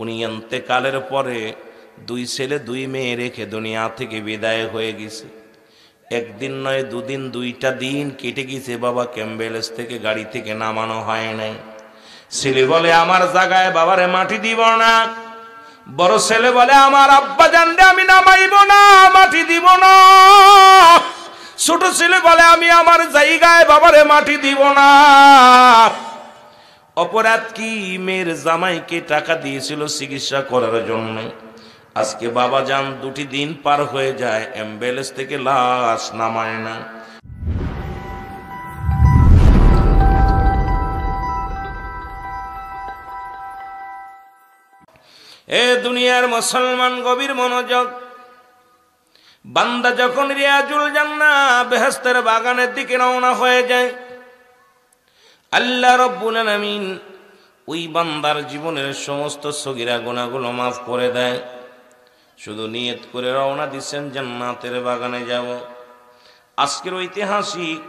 উনি ইন্তেকালের পরে 2 ছেলে 2 মেয়ে রেখে দুনিয়া থেকে বিদায় হয়ে গেছে। একদিন নয়, 2 দিন, 2টা দিন কেটে গেছে, বাবা ক্যাম্বেলস থেকে গাড়ি থেকে নামানো হয় নাই। ছেলে বলে আমার জায়গায় বাবারে মাটি দিব না। বড় ছেলে বলে আমার আব্বা জানলে আমি নামাইব না, মাটি দিব না। ছোট ছেলে বলে আমি আমার জায়গায় বাবারে মাটি দিব না। অপরাধ কি? মেয়ের জামাইকে টাকা দিয়েছিল চিকিৎসা করার জন্য। আজকে বাবা যান 2টি দিন পার হয়ে যায়, অ্যাম্বুলেন্স থেকে লাশ নামায় না। এ দুনিয়ার মুসলমান গভীর মনোযোগ। বান্দা যখন রিয়াজুল জান্নাহ বেহেশতের বাগানের দিকে রওনা হয়ে যায়, আল্লাহ রাব্বুল আলামিন ওই বান্দার জীবনের সমস্ত সগীরা গুনাহগুলো মাফ করে দেয়। শুধু নিয়ত করে রওনা দিচ্ছেন জান্নাতের বাগানে যাব। আজকের ঐতিহাসিক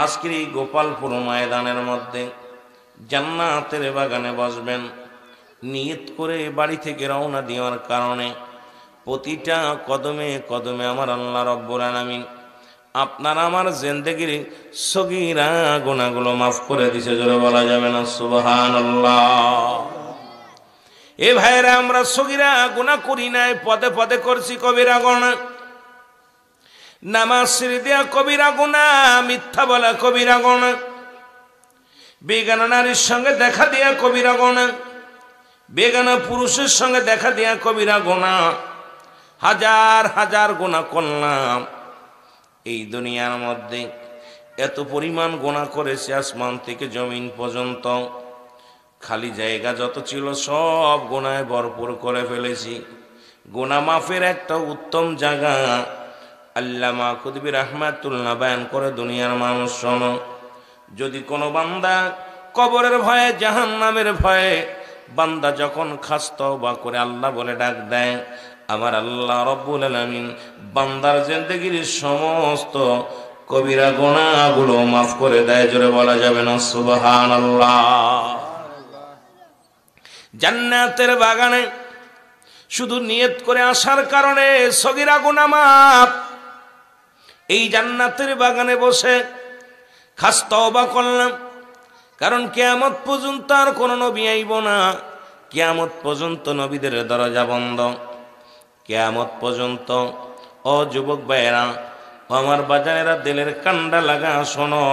আজকের এই গোপালপুর ময়দানের মধ্যে জান্নাতের বাগানে বসবেন। নিয়ত করে বাড়ি থেকে রওনা দেওয়ার কারণে প্রতিটা কদমে কদমে আমার আল্লাহ রাব্বুল আলামিন আপনার আমার জিন্দেগির সগীরা গুনাহগুলো মাফ করে দিয়েছে। জোরে বলা যাবে না সুবহানাল্লাহ। এ ভাইরা, আমরা সগীরা গুনাহ করি নাই, পদে পদে করছি কবিরা গুনাহ। নামাজ ছেড়ে দেয়া কবিরা গুনাহ, মিথ্যা বলা কবিরা গুনাহ, বেগানা নারীর সঙ্গে দেখা দেয়া কবিরা গুনাহ, বেগানা পুরুষের সঙ্গে দেখা দেয়া কবিরা গুনাহ। হাজার হাজার গুনাহ করলাম। এই দুনিয়ার মধ্যে এত পরিমাণ গুনাহ করেছে, আসমান থেকে জমিন পর্যন্ত খালি জায়গা যত ছিল সব গুনাহে ভরপুর করে ফেলেছি। গুনাহ মাফের একটা উত্তম জায়গা আল্লামা কুতুবী রাহমাতুল্লাহ বয়ান করে, দুনিয়ার মানুষ শোনো, যদি কোনো বান্দা কবরের ভয়ে জাহান্নামের ভয়ে বান্দা যখন খাস তওবা করে আল্লাহ বলে ডাক দেয়, আমার আল্লাহ রাব্বুল আলামিন বান্দার জিন্দেগির সমস্ত কবিরা গুনাহগুলো মাফ করে দেয়। জোরে বলা যাবে না সুবহানাল্লাহ। জান্নাতের বাগানে শুধু নিয়ত করে আসার কারণে সগীরা গুনাহ মাফ। এই জান্নাতের বাগানে বসে খাস তওবা করলাম, কারণ কিয়ামত পর্যন্ত আর কোনো নবী আইব না। কিয়ামত পর্যন্ত নবীদের দরজা বন্ধ। কিয়ামত পর্যন্ত ও যুবক ভাইয়েরা, আমার বাজানেরা, দিলের কান্ডা লাগা শোনো,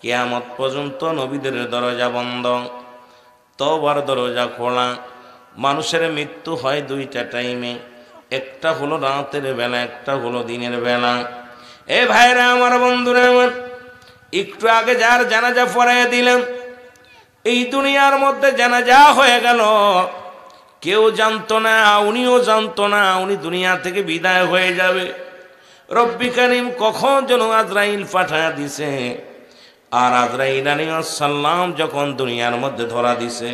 কিয়ামত পর্যন্ত নবীদের দরজা বন্ধ, তওবার দরজা খোলা। মানুষের মৃত্যু হয় 2টা টাইমে, একটা হলো রাতের বেলা, একটা হলো দিনের বেলা। এ ভাইরা আমার, বন্ধুরা আমার, একটু আগে যার জানাজা পড়াইয়া দিলাম, এই দুনিয়ার মধ্যে জানাজা হয়ে গেল, কেউ জানতো না, উনিও জানতো না উনি দুনিয়া থেকে বিদায় হয়ে যাবে। রব্বি কারীম কখন যেন আজরাইল পাঠায়া দিছে, আর আজরাইল আলাইহিস সালাম যখন দুনিয়ার মধ্যে ধরা দিছে,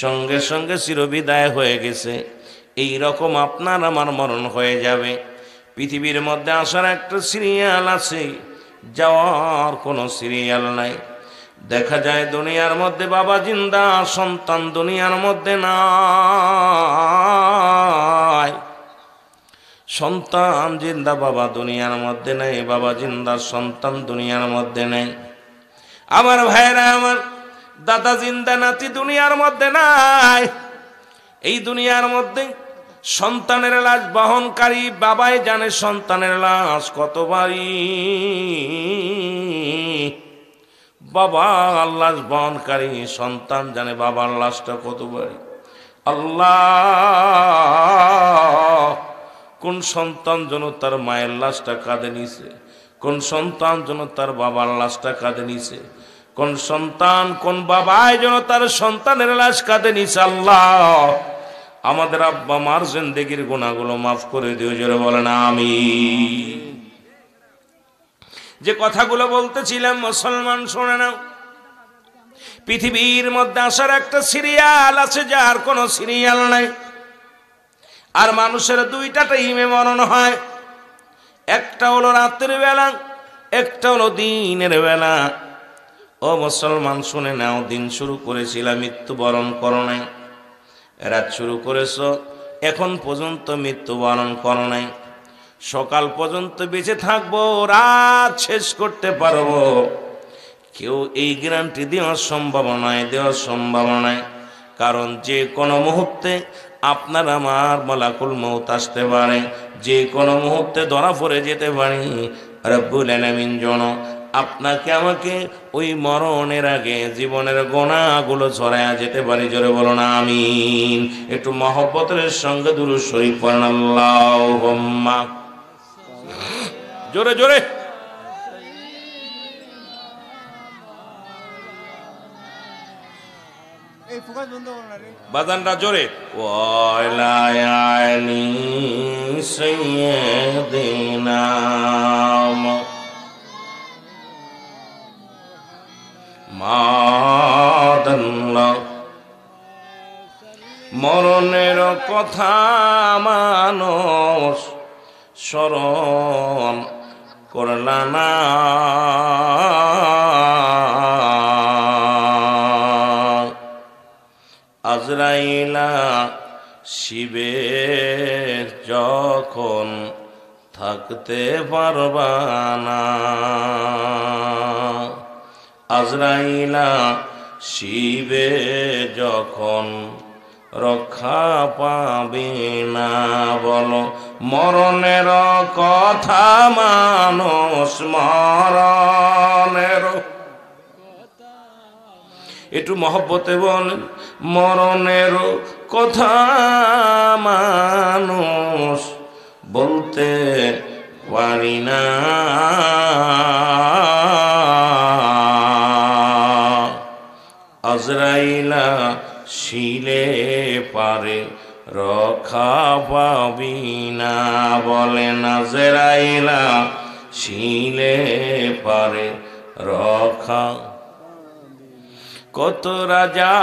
সঙ্গে সঙ্গে চিরবিদায় হয়ে গেছে। এই রকম আপনার আমার মরণ হয়ে যাবে। পৃথিবীর মধ্যে আসার একটা সিরিয়াল আছে, যাওয়ার কোনো সিরিয়াল নাই। দেখা যায় দুনিয়ার মধ্যে বাবা জিন্দা, সন্তান দুনিয়ার মধ্যে নাই। সন্তান জিন্দা, বাবা দুনিয়ার মধ্যে নেই, বাবা জিন্দা, সন্তান দুনিয়ার মধ্যে নেই। আমার ভাইরা আমার, দাদা জিন্দা, নাতি দুনিয়ার মধ্যে নাই। এই দুনিয়ার মধ্যে সন্তানের লাশ বহনকারী বাবাই জানে সন্তানের লাশ কত ভারী। বাবা লাশ বহনকারী সন্তান জানে বাবার লাশটা কত ভারী। আল্লাহ, কোন সন্তান যেন তার মায়ের লাশটা কাঁধে নিছে, কোন সন্তান যেন তার বাবার লাশটা কাঁধে নিছে, কোন সন্তান কোন বাবাই যেন তার সন্তানের লাশ কাঁধে নিছে। আল্লাহ, আমাদের আব্বা মার জিন্দেগির গুনাহগুলো মাফ করে দিও। জোরে বলেন আমিন। যে কথাগুলো বলতেছিলাম, মুসলমান শুনে নাও, পৃথিবীর মধ্যে আসার একটা সিরিয়াল আছে, যার কোনো সিরিয়াল নাই। আর মানুষের 2টা টাইমে মরণ হয়, একটা হলো রাতের বেলা, একটা হলো দিনের বেলা। ও মুসলমান শুনে নাও, দিন শুরু করেছিলাম, মৃত্যুবরণ করো নাই। রাত শুরু করেছ, এখন পর্যন্ত মৃত্যুবরণ করো নাই, সকাল পর্যন্ত বেঁচে থাকবো, রাত শেষ করতে পারবো, কেউ এই গ্যারান্টি দেওয়ার সম্ভাবনা নয়। কারণ যে কোনো মুহূর্তে আপনার আমার মালাকুল মউত আসতে পারে, যে কোনো মুহূর্তে ধরা পড়ে যেতে পারি। রব্বুল আলামিন যেন আপনাকে আমাকে ওই মরণের আগে জীবনের গোনাগুলো ছড়ায়া যেতে পারি। জোরে বলো না আমিন। একটু মহব্বতের সঙ্গে দুরূদ শরীফ পড়েন আল্লাহুম্মা। জোরে জোরে। বাজানটা জোরে। ওয়ালায়ানি সাইয়্যিদিনা মাদাল্লাহ। মরণের কথা মানুষ স্মরণ করলা না, আজরাইলা শিবের যখন থাকতে পারবা না, আজরাইলা শিবে যখন রক্ষা পাবে না। বলো মরণের কথা মানুষ, মরণের একটু মহব্বতে বলেন, মরণের কথা মানুষ বলতে পারি না, আজরাইলা শিলে পারে রক্ষা পাবি না। বলেন আজরাইলা শিলে পারে রক্ষা। কত রাজা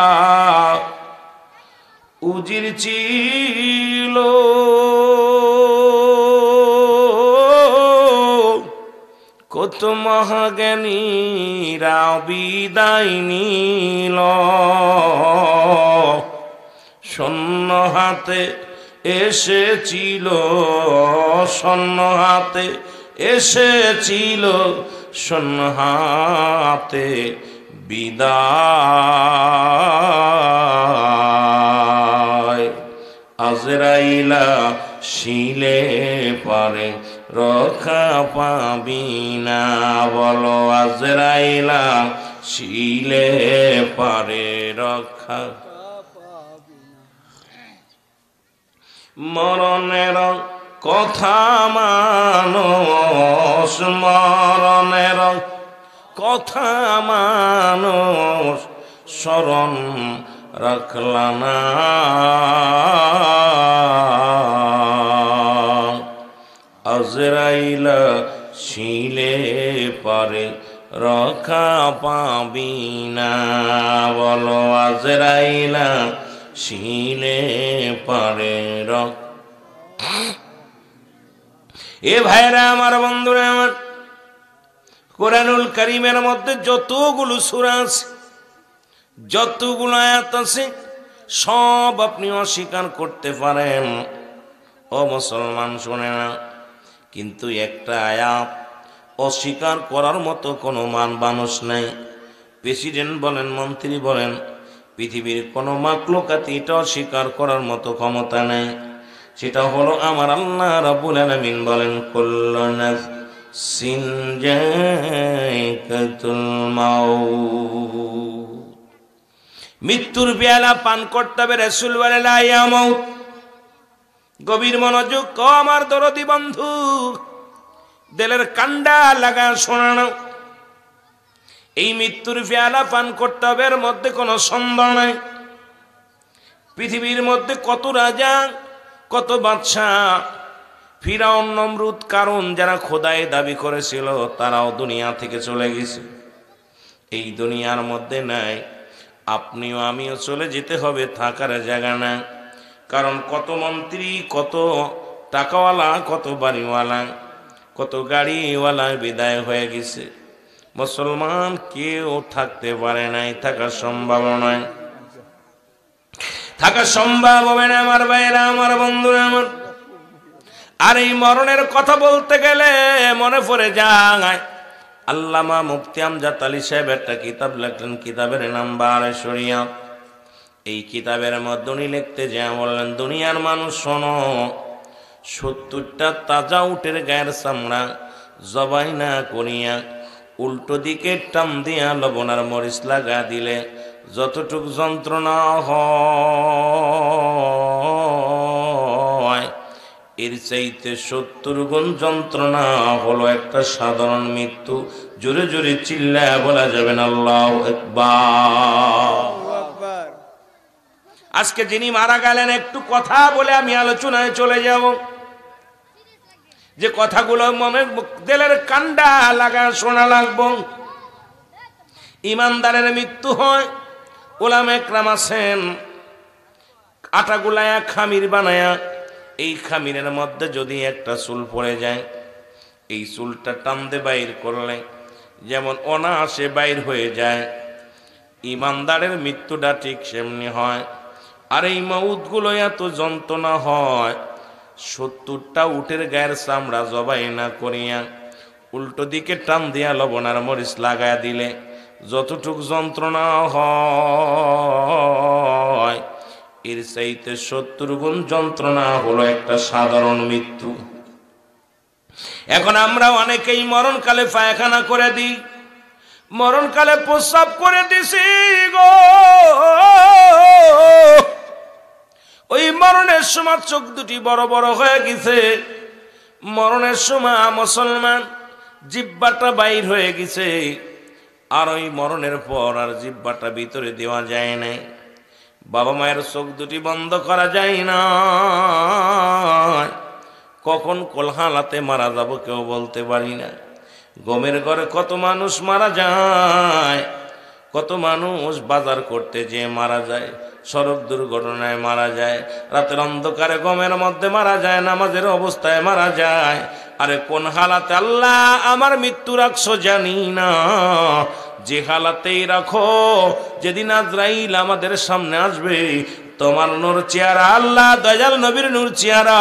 উজির ছিল, কত মহাজ্ঞানীরা বিদায় নিল, শূন্য হাতে এসেছিল, শূন্য হাতে এসেছিল, শূন্য হাতে বিদায়। আজরাইলা শিলে পারে রক্ষা পাবি না। বলো আজরাইলা শিলে পারে রক্ষা। মরণের কথা মানুষ, মরণের কথা মানুষ স্মরণ রাখলা না, আজরাইলা শিলে পারে রক্ষা পাবি না। বলো আজরাইলা শিলে পারে রক্ষা। এ ভাইরা আমার, বন্ধুরা আমার, কোরআনুল কারীমের মধ্যে যতগুলো সূরা আছে, যতগুলো আয়াত আছে, সব আপনি অস্বীকার করতে পারেন। ও মুসলমান শোনে না, কিন্তু একটা আয়াত অস্বীকার করার মতো কোনো মানুষ নাই। প্রেসিডেন্ট বলেন, মন্ত্রী বলেন, পৃথিবীর কোনো মাখলুকাত এটা অস্বীকার করার মতো ক্ষমতা নেই। সেটা হলো আমার আল্লাহ রাব্বুল আলামিন বলেন, কুল্লু নাফসিন যায়িকাতুল মাউত। মৃত্যুর পেয়ালা পান করতে হবে। রাসূল বলেন লা ইয়ামুত। গভীর মনোযোগ ক আমার দরদি বন্ধু, দিলের কান্ডা লাগা শোনানো। এই মৃত্যুর পেয়ালা পান করতে হবে, এর মধ্যে কোনো সন্দেহ নাই। পৃথিবীর মধ্যে কত রাজা, কত বাদশাহ, ফিরাউন, নমরুদ, কারুন, যারা খোদাই দাবি করেছিল, তারাও দুনিয়া থেকে চলে গেছে। এই দুনিয়ার মধ্যে নাই, আপনিও আমিও চলে যেতে হবে, থাকার জায়গা না। কারণ কত মন্ত্রী, কত টাকাওয়ালা, কত বাড়িওয়ালা, কত গাড়িওয়ালা বিদায় হয়ে গেছে। মুসলমান কেউ থাকতে পারে নাই, থাকার সম্ভাবনা নয়। থাকা সম্ভব হবে না আমার ভাইরা, আমার বন্ধুরা আমার। আর এই মরণের কথা বলতে গেলে মনে পড়ে যায় আল্লামা মুফতি আমজাদ আলী সাহেব একটা কিতাব লেখলেন, কিতাবের নাম বারে শরিয়া। এই কিতাবের মধ্যে উনি লিখতে যা বললেন, দুনিয়ার মানুষ শোনো, 70টা তাজা উটের গায়ের চামড়া জবাই না করিয়া উল্টো দিকে টান দিয়া লবণ আর মরিচ লাগা দিলে যতটুক যন্ত্রণা হয়, এর চাইতে 70 গুণ যন্ত্রণা হলো একটা সাধারণ মৃত্যু। জোরে জোরে চিল্লায়া বলা যাবে না আল্লাহু আকবার। আজকে যিনি মারা গেলেন, একটু কথা বলে আমি আলোচনায় চলে যাব। যে কথাগুলো মনে দিলের কান্ডা লাগা শোনা লাগবো। ইমানদারের মৃত্যু হয়, ওলামা একরাম আছেন আটা গুলায়া খামির বানায়া, এই খামিরের মধ্যে যদি একটা চুল পড়ে যায়, এই চুলটা টানতে বাইর করলে যেমন অনায়াসে বাইর হয়ে যায়, ইমানদারের মৃত্যুটা ঠিক সেমনি হয়। আর এই মউতগুলো এত যন্ত্রণা হয়, 70টা উটের গায়ের চামড়া জবাই না করিয়া উল্টো দিকে টান দিয়া লবণ আর মরিচ লাগায়া দিলে যতটুক যন্ত্রণা হয়, এর চাইতে 70 গুণ যন্ত্রণা হলো একটা সাধারণ মৃত্যু। এখন আমরা অনেকেই মরণকালে পায়খানা করে দিই, মরণকালে প্রস্রাব করে দিছি গো। ওই মরণের সময় চোখ দুটি বড় বড় হয়ে গেছে, মরণের সময় মুসলমান জিহ্বাটা বাইর হয়ে গেছে, আর ওই মরণের পর আর জিহ্বাটা ভিতরে দেওয়া যায় না। বাবা মায়ের চোখ দুটি বন্ধ করা যায় না, কখন কোন হালাতে মারা যাব কেউ বলতে পারি না। গমের ঘরে কত মানুষ মারা যায়, কত মানুষ বাজার করতে যেয়ে মারা যায়, সড়ক দুর্ঘটনায় মারা যায়, রাতের অন্ধকারে গমের মধ্যে মারা যায়, নামাজের অবস্থায় মারা যায়। আরে কোন হালাতে আল্লাহ আমার মৃত্যু রাখছো জানি না, যে হালাতেই রাখো, যেদিন আজরাইল আমাদের সামনে আসবে, তোমার নূর চেহারা আল্লাহ দয়াল নবীর নূর চেহারা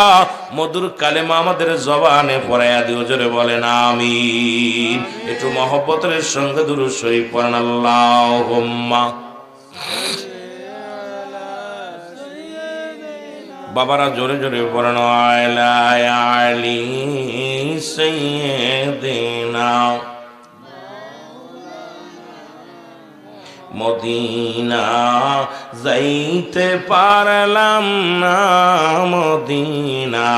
মধুর কালেমা আমাদের জবানে পড়াইয়া দিও। জোরে বলেন আমিন। একটু মহব্বতের সঙ্গে দুরূদ শরীফ পড়েন আল্লাহুম্মা। বাবারা জোরে জোরে পড়েন আলা আলি সাইয়্যিদিনা। মদিনা যাইতে পারলাম না, মদিনা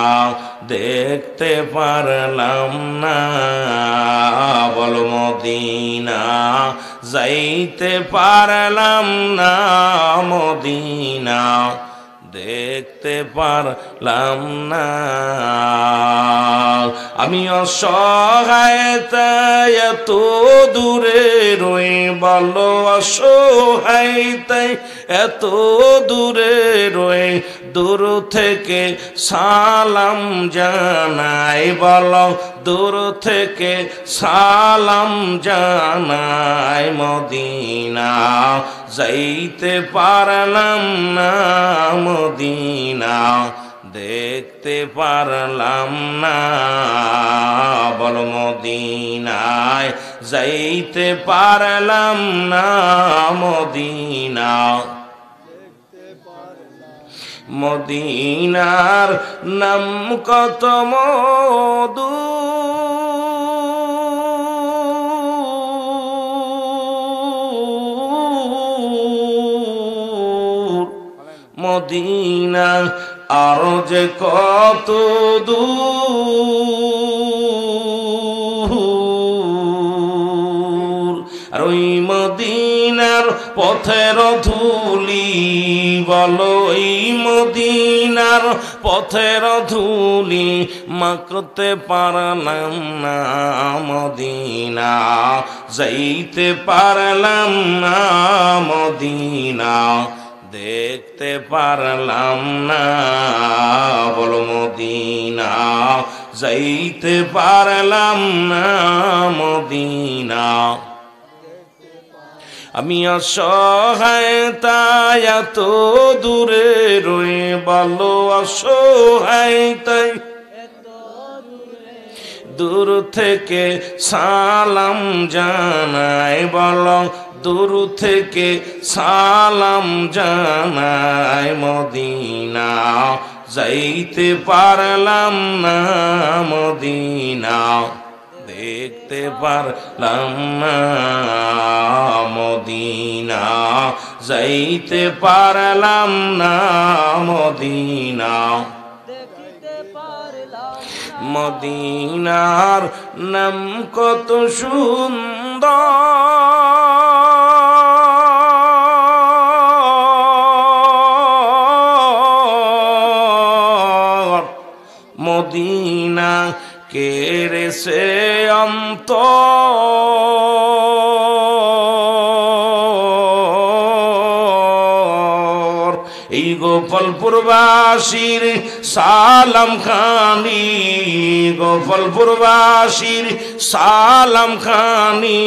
দেখতে পারলাম না, বলো মদিনা যাইতে পারলাম না, মদিনা দেখতে পারলাম না। আমি অসহায়তায় এত দূরে রই, বলো অসহায়তায় এত দূরে রই, দূর থেকে সালাম জানাই, বলো দূর থেকে সালাম জানাই, মদিনা যাইতে পারলাম না, মদিনা দেখতে পারলাম না, বল মদিনায় যাইতে পারলাম না, মদিনা মদিনার নাম কত মধু, মদিনা আর যে কত দূর, আর ওই মদিনার পথের ধুলি, বলো এই মদিনার পথের ধুলি মাখতে পারলাম না, মদিনা যাইতে পারলাম না, মদিনা দেখতে পারলাম না, বলো মদিনা যাইতে পারলাম না, মদিনা আমি অসহায় তাই এত দূরে রয়ে বলো অসহায় তাই দূর থেকে সালাম জানাই বলো দূর থেকে সালাম জানাই মদিনা যাইতে পারলাম না মদিনা দেখতে পারলাম না মদিনা যাইতে পারলাম না মদিনা মদিনার নাম কত সুন্দর মদিনা কেড়েছে অন্তর এই গোপালপুরবাসীর সালাম খানি গোপালপুরবাসীর সালাম খানি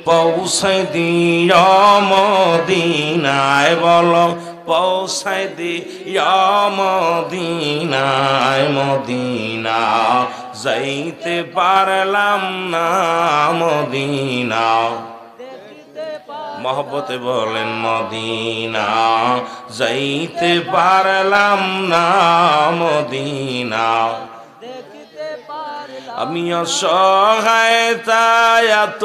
পৌঁছাই দিও মদিনায় বলো পৌঁছাই দিও মদিনায় মদিনা যাইতে পারলাম না মদিনা মহব্বতে বলেন মদিনা যাইতে পারলাম না মদিনা আমি অসহায় তাই এত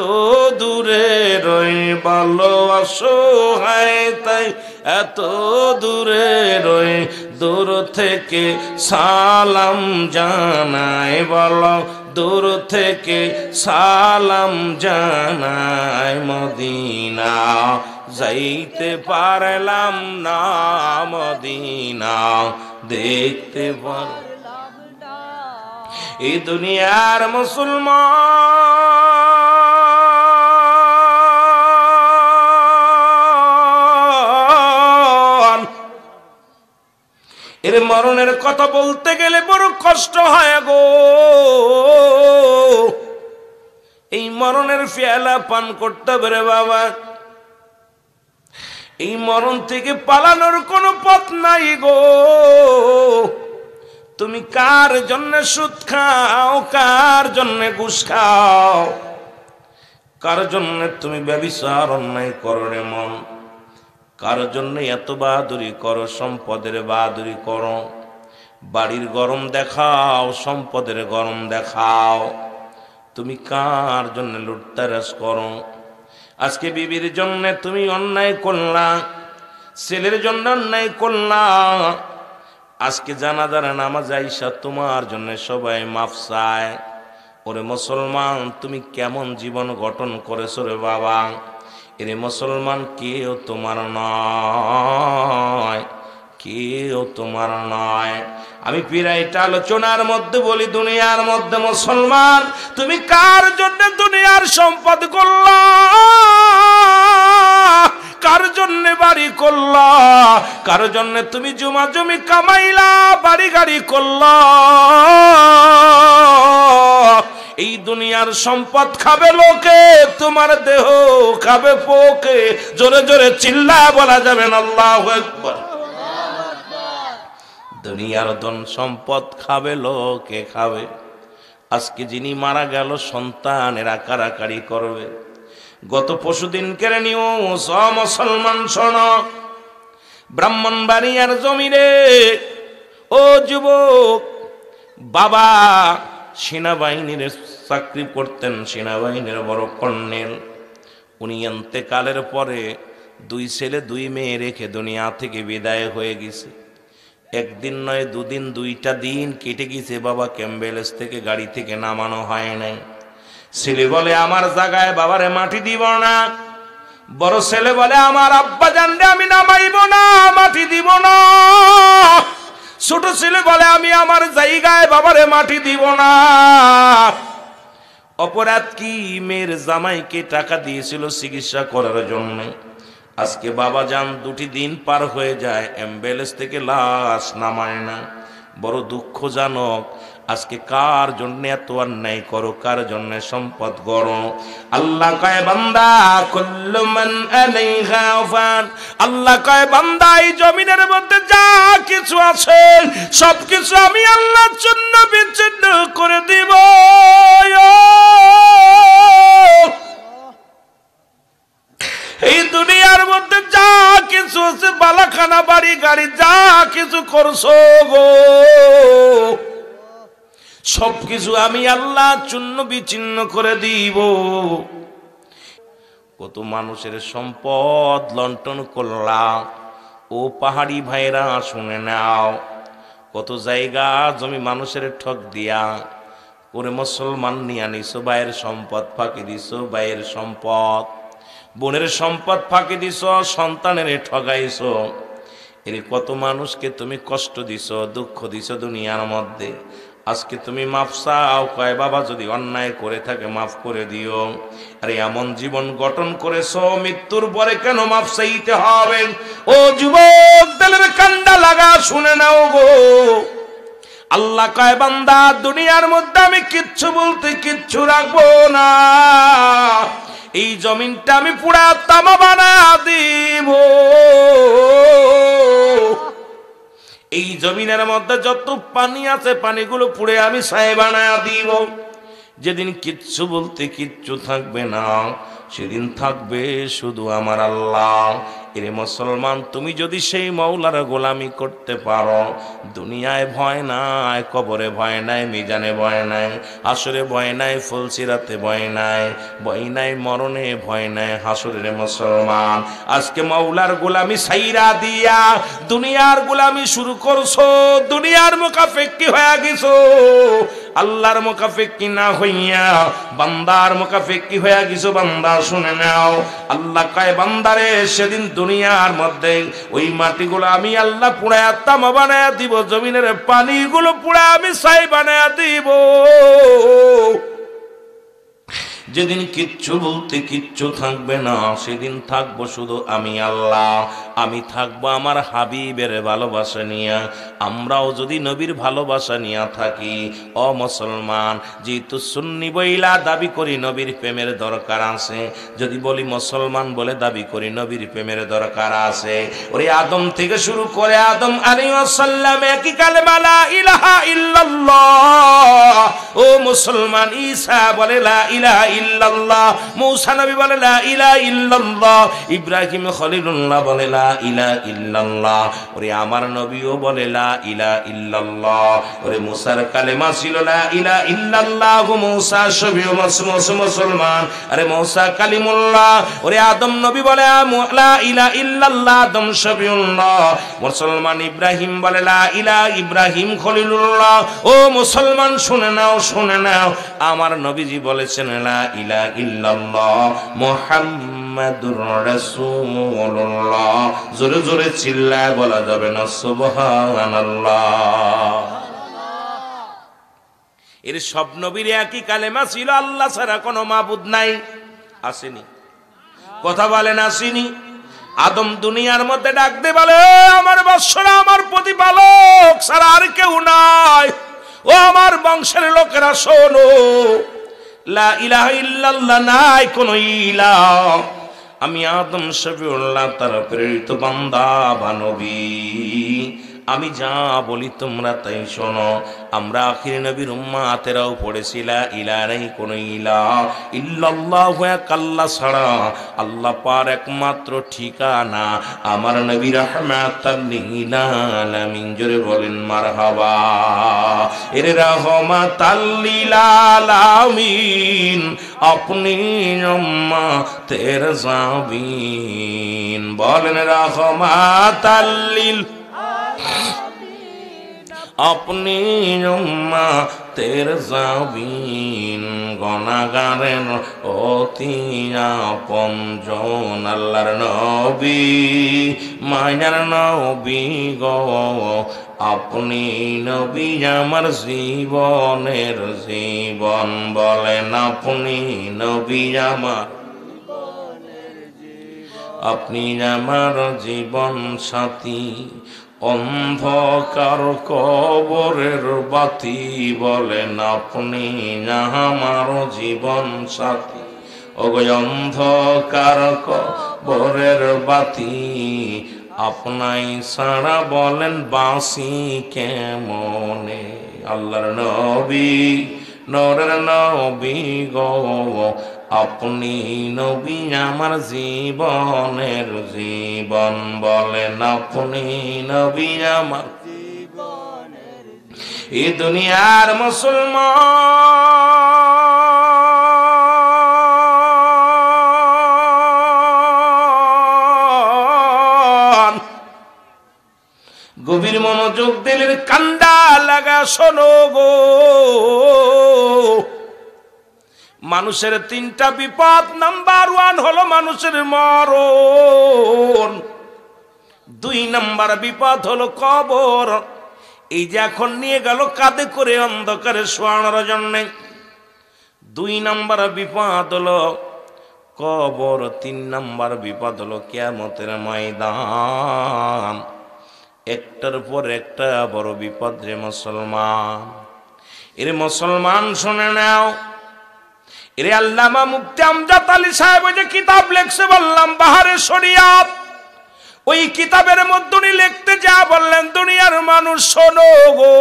দূরে রই বলো অসহায় তাই এত দূরে রই দূর থেকে সালাম জানাই বলো দূর থেকে সালাম জানাই মদিনা যাইতে পারলাম না মদিনা দেখতে পারলাম না এই দুনিয়ার মুসলমান এর মরণের কথা বলতে গেলে বড় কষ্ট হয় গো এই মরণের পেয়ালা পান করতে পারে বাবা এই মরণ থেকে পালানোর কোনো পথ নাই গো তুমি কার জন্য সুদ খাও কার জন্য ঘুষ খাও কার জন্য তুমি ব্যভিচার অন্যায় করো রে মন কার জন্য এত বাহাদুরি করো সম্পদের বাহাদুরি করো বাড়ির গরম দেখাও সম্পদের গরম দেখাও তুমি কার জন্য লুটতারাস করো আজকে বিবির জন্য তুমি অন্যায় করলা ছেলের জন্য অন্যায় করলা আজকে জানাজার নামাজ আইসা তোমার জন্য সবাই মাফ চায় ওরে মুসলমান তুমি কেমন জীবন গঠন করেছো রে বাবা এরে মুসলমান কেউ তোমার নয় কেউ তোমার নয় আমি পিরাইটা আলোচনার মধ্যে বলি দুনিয়ার মধ্যে মুসলমান তুমি কার জন্য দুনিয়ার সম্পদ করলা কার জন্য বাড়ি করলা কার জন্য তুমি জমা জমি কামাইলা বাড়ি গাড়ি করলা এই দুনিয়ার সম্পদ খাবে লোকে তোমার দেহ খাবে পোকে জোরে জোরে চিল্লা বলা যাবে না আল্লাহু আকবার দুনিয়ার ধন সম্পদ খাবে লোকে খাবে আজকে যিনি মারা গেল সন্তানেরা কারাকারি করবে গত পরশুদিন কেড়ে নিও মুসলমান শোনো ব্রাহ্মণবাড়িয়ার জমিনে ও যুবক বাবা সেনাবাহিনীর চাকরি করতেন সেনাবাহিনীর বড় কর্নেল উনি ইন্তেকালের পরে 2 ছেলে 2 মেয়ে রেখে দুনিয়া থেকে বিদায় হয়ে গেছে একদিন নয় দুদিন 2টা দিন কেটে গেছে বাবা ক্যাম্বেলস থেকে গাড়ি থেকে নামানো হয় নাই ছেলে বলে আমার জায়গায় বাবারে মাটি দিব না বড় ছেলে বলে আমার আব্বা জানলে আমি নামাইব না মাটি দিব না ছোট ছেলে বলে আমি আমার জায়গায় বাবারে মাটি দিব না অপরাধ কি মেয়ের জামাইকে টাকা দিয়েছিল চিকিৎসা করার জন্য আজকে বাবা যান 2টি দিন পার হয়ে যায় অ্যাম্বুলেন্স থেকে লাশ নামায় না বড় দুঃখজনক আজকে কার জন্য এত অন্যায় করো, কার জন্য সম্পদ গড়ো? আল্লাহ কয় বান্দা কুল্লু মান আলাইহা ফান, আল্লাহ কয় বান্দা এই জমিনের মধ্যে যা কিছু আছে সব কিছু আমি আল্লাহর জন্য বিচ্ছিন্ন করে দিব। এই দুনিয়ার মধ্যে যা কিছু আছে, বালাখানা বাড়ি গাড়ি যা কিছু করছো গো, সবকিছু আমি আল্লাহ চূর্ণ বিচ্ছিন্ন করে দিব। কত মানুষের সম্পদ লন্ঠন করলাম, ও পাহাড়ি ভাইরা শুনে নাও, কত জায়গা জমি মানুষের ঠক দিয়া করে মুসলমান নিয়ে আনিছো, ভাইয়ের সম্পদ ফাঁকি দিছো, ভাইয়ের সম্পদ বোনের সম্পদ ফাঁকি দিছো, সন্তানের ঠগাইছো। এর কত মানুষকে তুমি কষ্ট দিছো, দুঃখ দিছো দুনিয়ার মধ্যে। আজকে তুমি মাফ চাও, কয় বাবা যদি অন্যায় করে থাকে মাফ করে দিও। আরে এমন জীবন গঠন করেছো, মৃত্যুর পরে কেন মাফ চাইতে হবে? ও যুবক, দিলের কান্ডা লাগা শুনে নাও গো। আল্লাহ কয় বান্দা দুনিয়ার মধ্যে আমি কিচ্ছু বলতে কিচ্ছু রাখবো না, এই জমিনটা আমি পুরা তামা বানা দিব। এই জমিনের মধ্যে যত পানি আছে পানিগুলো পুড়ে আমি ছাই বানায়া দিব। যেদিন কিচ্ছু বলতে কিচ্ছু থাকবে না, সেদিন থাকবে শুধু আমার আল্লাহ। এরে মুসলমান, তুমি যদি সেই মওলার গোলামি করতে পারো, দুনিয়ায় ভয় নাই, কবরে ভয় নাই, মিজানে ভয় নাই, হাসরে ভয় নাই, ফুলসিরাতে ভয় নাই, ভয় নাই মরণে ভয় নাই হাসরে। মুসলমান, আজকে মওলার গোলামি ছাইরা দিয়া দুনিয়ার গোলামি শুরু করছো, দুনিয়ার মুখাফেক্কি হয়ে গেছো, আল্লাহর মুখাফেক্কি না হইয়া বান্দার মুখাফেক্কি হয়ে গেছো। বান্দা শুনে নাও, আল্লাহ কয় বান্দারে সেদিন দুনিয়ার মধ্যে ওই মাটিগুলো আমি আল্লাহ পুড়ায়া তামা বানায়া দিব, জমিনের পানিগুলো পুড়া আমি ছাই বানায়া দিব। যেদিন কিচ্ছু বলতে কিচ্ছু থাকবে না, সেদিন থাকবো শুধু আমি আল্লাহ। আমি থাকবো আমার হাবিবের ভালোবাসা নিয়ে। আমরাও যদি নবীর ভালোবাসা নিয়ে থাকি, ও মুসলমান, যেহেতু সুন্নি বইলা দাবি করি নবীর প্রেমের দরকার আছে, যদি বলি মুসলমান বলে দাবি করি নবীর প্রেমের দরকার আছে। ওরে আদম থেকে শুরু করে আদম আলাইহিস সালাম একই কালেমা লা ইলাহা ইল্লাল্লাহ। ও মুসলমান, ঈসা বলে লা ইলাহা ইল্লাল্লাহ, মূসা নবী বলে লা ইলাহা ইল্লাল্লাহ, ইব্রাহিম খলিলুল্লাহ বলে লা ইলাহা ইল্লাল্লাহ। ওরে আমার নবীও বলে লা ইলাহা ইল্লাল্লাহ। ওরে মূসার কালেমা ছিল লা ইলাহা ইল্লাল্লাহ, মূসা শফিউ মুসলমান, আরে মূসা কালিমুল্লাহ। ওরে আদম নবী বলে লা ইলাহা ইল্লাল্লাহ, আদম শফিউল্লাহ। মুসলমান ইব্রাহিম বলে লা ইলাহা, ইব্রাহিম খলিলুল্লাহ। ও মুসলমান শুনে নাও, শুনে নাও, আমার নবীজি বলেছেন লা ইলাহা ইল্লাল্লাহ মুহাম্মাদুর রাসূলুল্লাহ। জোরে জোরে চিল্লায় বলা যাবে না সুবহানাল্লাহ। এর সব নবীর একই কালেমা ছিল, আল্লাহ ছাড়া কোনো মাবুদ নাই। আসেনি? কথা বলেন আসেনি? আদম দুনিয়ার মধ্যে ডাকতে বলে আমার বৎসরা, আমার প্রতিপালক ছাড়া আর কেউ নাই, ও আমার বংশের লোকেরা শোনো, লা ইলাহা ইল্লাল্লাহ নাই কোনো ইলাহ। আমি আদম শফিউল্লাহ তার প্রেরিত বান্দা বা নবী, আমি যা বলি তোমরা তাই শোনো। আমরা আখির নবীর উম্মাতেরাও পড়েছি লা ইলাহা নাই কোনো ইলাহ ইল্লাল্লাহু এক আল্লাহ ছাড়া, আল্লাহ পার একমাত্র ঠিকানা আমার নবী রাহমাতাল লিল আলামিন। জোরে বলেন মারহাবা। এর রাহমাতাল লিল আলামিন আপনি উম্মতের জাবিন। বলেন রাহমাতাল লিল আপনি উম্মতের জাবিন, গুনাহগারের অতি আপনজন আল্লাহর নবী, মায়ার নবী গো আপনি নবী আমার জীবনের জীবন। বলেন আপনি নবী আমার, আপনি আমার জীবন সাথী, অন্ধকার কবরের বাতি বলেন আপনি আমার জীবন সাথী। ওগো অন্ধকার কবরের বাতি আপনাই ছাড়া বলেন বাঁচি কেমনে। আল্লাহর নবী নরের নবী গো আপনি নবী আমার জীবনের জীবন বলেন আপনি নবী আমার জীবনের। এই দুনিয়ার মুসলমান গভীর মনোযোগ দিলের কান্দা লাগা শোনো গো। মানুষের তিনটা বিপদ, নাম্বার 1 হলো মানুষের মরণ, 2 নাম্বার বিপদ হলো কবর। এই যে এখন নিয়ে গেল কাঁধে করে অন্ধকারে শোয়ানোর জন্য, 2 নাম্বার বিপদ হলো কবর, 3 নাম্বার বিপদ হলো কিয়ামতের ময়দান। একটার পর একটা বড় বিপদ রে মুসলমান। এর মুসলমান শুনে নাও, এরে আল্লামা মুফতি আমজাদ আলী সাহেব যে কিতাব লেখছে বললাম বাহারে শরিয়াত, ওই কিতাবের মধ্যে উনি লিখতে যা বললেন, দুনিয়ার মানুষ শোনো গো,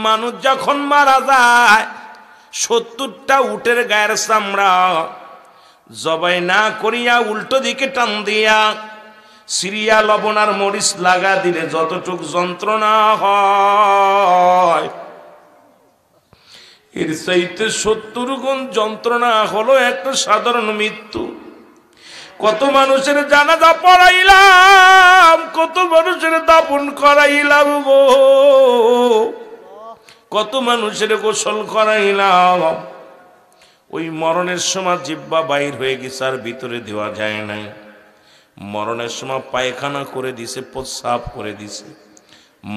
মানুষ যখন মারা যায় 70টা উটের গায়ের চামড়া জবাই না করিয়া উল্টো দিকে টান দিয়া সিরিয়া লবণ আর মরিচ লাগা দিলে যতটুক যন্ত্রণা হয়, এর চাইতে 70 গুণ যন্ত্রণা হলো একটা সাধারণ মৃত্যু। কত মানুষের জানাজা পড়াইলাম, কত মানুষের দাফন করাইলাম গো, কত মানুষের গোসল করাইলাম, ওই মরণের সময় জিহ্বা বাইর হয়ে গেছে আর ভিতরে দেওয়া যায় নাই। মরণের সময় পায়খানা করে দিছে, প্রস্রাব করে দিছে।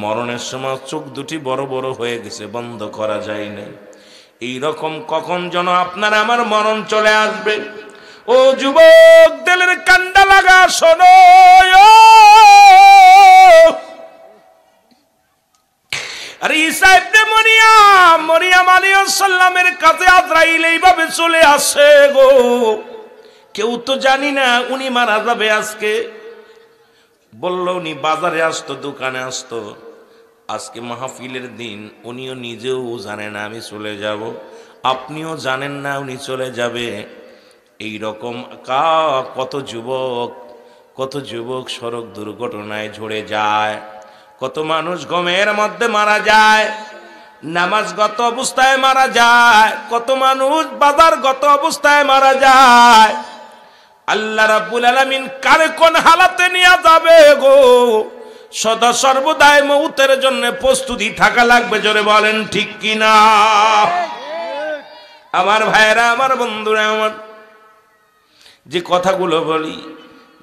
মরণের সময় চোখ দুটি বড় বড় হয়ে গেছে, বন্ধ করা যায় নাই। এইরকম কখন যেন আপনার আমার মরণ চলে আসবে। ও যুবক দিলের কান্ডা লাগা শোনো, আরে ঈসা ইবনে মরিয়ম আলাইহিস সালামের কাছে আজরাইল এইভাবে চলে আসে গো, কেউ তো জানি না উনি মারা যাবে আজকে। বলল উনি বাজারে আসতো, দোকানে আসতো, আজকে মাহফিলের দিন, উনিও নিজেও জানে না আমি চলে যাব, আপনিও জানেন না উনি চলে যাবে। এই রকম কত যুবক সড়ক দুর্ঘটনায় ঝরে যায়, কত মানুষ গমের মধ্যে মারা যায়, নামাজগত অবস্থায় মারা যায়, কত মানুষ বাজারগত অবস্থায় মারা যায়। আল্লাহ রাব্বুল আলামিন কারে কোন হালাতে নিয়ে যাবে গো, সদা সর্বদাই মউতের জন্য প্রস্তুতি থাকা লাগবে। জোরে বলেন ঠিক কিনা? আমার ভাইরা, আমার বন্ধুরা, আমার যে কথাগুলো বলি,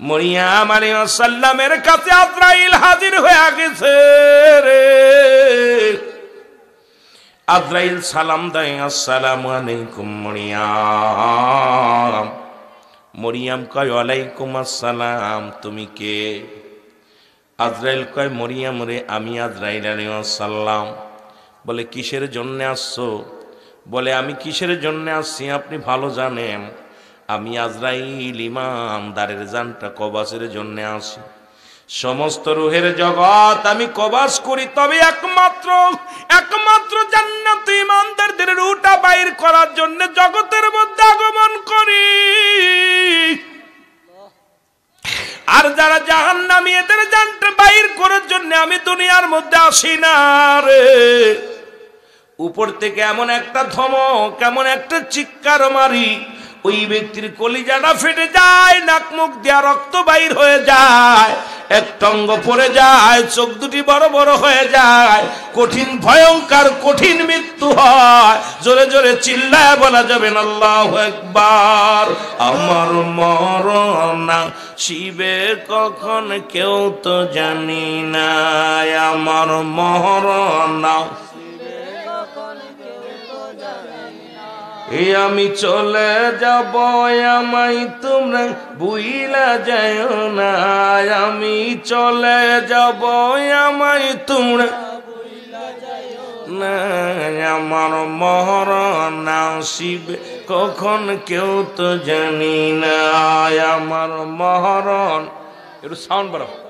মরিয়ম আলাইহিস সালামের কাছে আজরাইল হাজির হয়ে গেছে রে। আজরাইল সালাম দেয়, আসসালামু আলাইকুম মরিয়ম। মরিয়ম কয় ওয়ালাইকুম আসসালাম, তুমি কে? আজরাইল কয় মরিয়ম রে, আমি আজরাইল আলাইহিস সালাম। বলে কিসের জন্য আসছো? বলে আমি কিসের জন্য আসছি আপনি ভালো জানেন, আমি আজরাইল ইমানদারের জানটা কবাসের জন্য আসি। সমস্ত রূহের জগৎ আমি কবাস করি, তবে একমাত্র জান্নাত ইমানদারদের রূহটা বাইর করার জন্য জগতের মধ্যে আগমন করি। আর যারা জাহান্নামী এদের জানটা বাইর করার জন্য আমি দুনিয়ার মধ্যে আসি না রে। উপর থেকে এমন একটা ধমক, এমন একটা চিৎকার মারি, ওই ব্যক্তির কলিজাটা ফেটে যায়, নাক মুখ দিয়া রক্ত বাইর হয়ে যায়, একটা অঙ্গ পড়ে যায়, চোখ দুটি বড় বড় হয়ে যায়, কঠিন ভয়ঙ্কর কঠিন মৃত্যু হয়। জোরে জোরে চিল্লায় বলা যাবে না আল্লাহু আকবার। আমার মরণ শিবে কখন কেউ তো জানি না, আমার মরণ এই আমি চলে যাব আমায় তোমরা ভুইলা যাও না আমি চলে যাব আমায় তোমরা না আমার মরণ আসিবে কখন কেউ তো জানি না আমার মরণ একটু সাউন্ড বাড়াও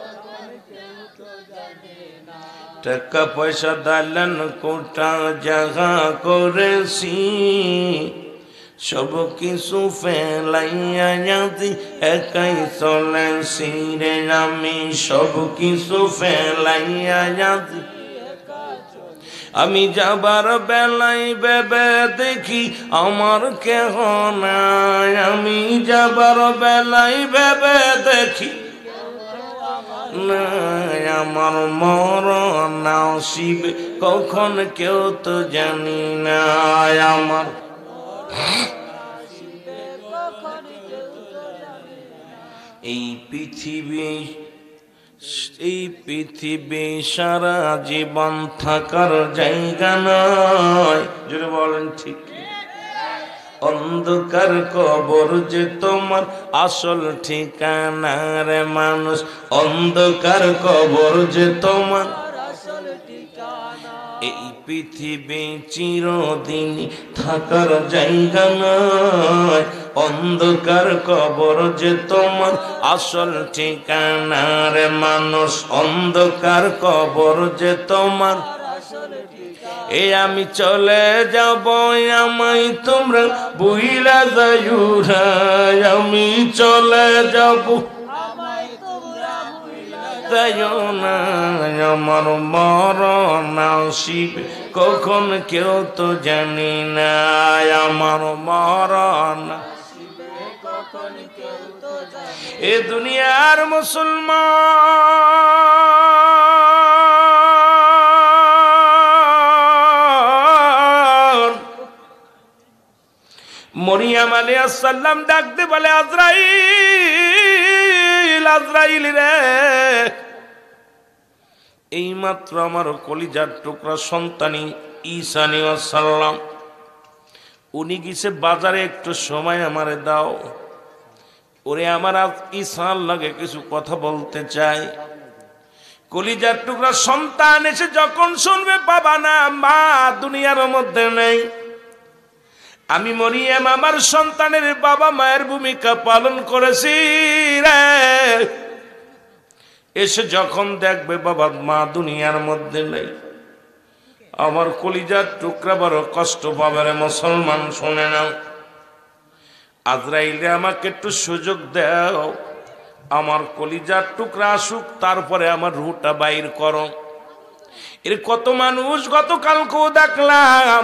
টাকা পয়সা দালান কোটা জায়গা করেছি সব কিছু ফেলাইয়া যাতি একাই চলেছি রে আমি সব কিছু ফেলাইয়া যাতি আমি যাবার বেলায় ভেবে দেখি আমার কেহ নাই আমি যাবার বেলায় ভেবে দেখি আমার মরণ আসিবে কখন কেউ তো জানি না আমার এই পৃথিবী সারা জীবন থাকার জায়গা নয় যদি বলেন ঠিক অন্ধকার কবর যে তোমার আসল ঠিকানা রে মানুষ অন্ধকার কবর যে তোমার এই পৃথিবী চিরদিন থাকার জায়গা নয় অন্ধকার কবর যে তোমার আসল ঠিকানা রে মানুষ অন্ধকার কবর যে তোমার এ আমি চলে যাব আমায় তোমরা ভুইলা যাইও না আমি চলে যাব যাইও না আমার মরণ আসিবে কখন কেউ তো জানি না আমার মরণ এ দুনিয়ার মুসলমান মরিয়ম আলাইহিস সালাম ডাকতে বলে আজরাইল আজরাইল রে এইমাত্র আমার কলিজার টুকরা সন্তানি ঈসা আলাইহিস সালাম উনি গেছে বাজারে একটু সময় আমারে দাও ওরে আমার ঈসার লাগে কিছু কথা বলতে চাই কলিজার টুকরা সন্তান এসে যখন শুনবে বাবা না মা দুনিয়ার মধ্যে নেই আমি মরিয়ম আমার সন্তানের বাবা মায়ের ভূমিকা পালন করেছি রে এসে যখন দেখবে বাবা মা দুনিয়ার মধ্যে নেই আমার কলিজার টুকরা বড় কষ্ট পাবে রে মুসলমান শুনে নাও আজরাইলে আমাকে একটু সুযোগ দাও আমার কলিজার টুকরা আসুক তারপরে আমার রুহটা বাইর করো এর কত মানুষ গতকালকেও দেখলাম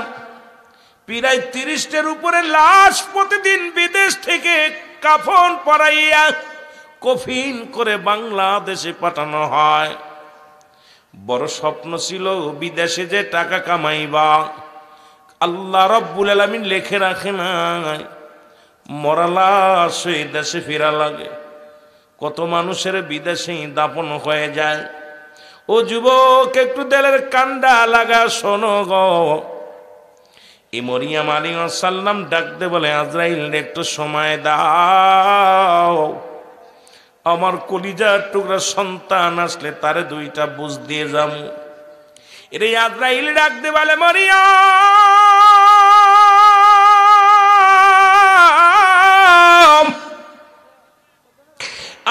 প্রায় 30টার উপরে লাশ প্রতিদিন বিদেশ থেকে কাফন পরাইয়া কফিন করে বাংলাদেশে পাঠানো হয় বড় স্বপ্ন ছিল বিদেশে যে টাকা কামাইবা আল্লাহ রাব্বুল আলামিন লিখে রাখে নাই মরা লাশ এই দেশে ফেরা লাগে কত মানুষের বিদেশে দাফন হয়ে যায় ও যুবক একটু দিলের কান্ডা লাগা শোনো গো এই মরিয়ম আলাইহিস সালাম ডাকতে বলে আজরাইল একটু সময় দাও আমার কলিজার টুকরা সন্তান আসলে তারে দুইটা বুঝ দিয়ে যাবো এরে আজরাইল ডাকতে বলে মরিয়ম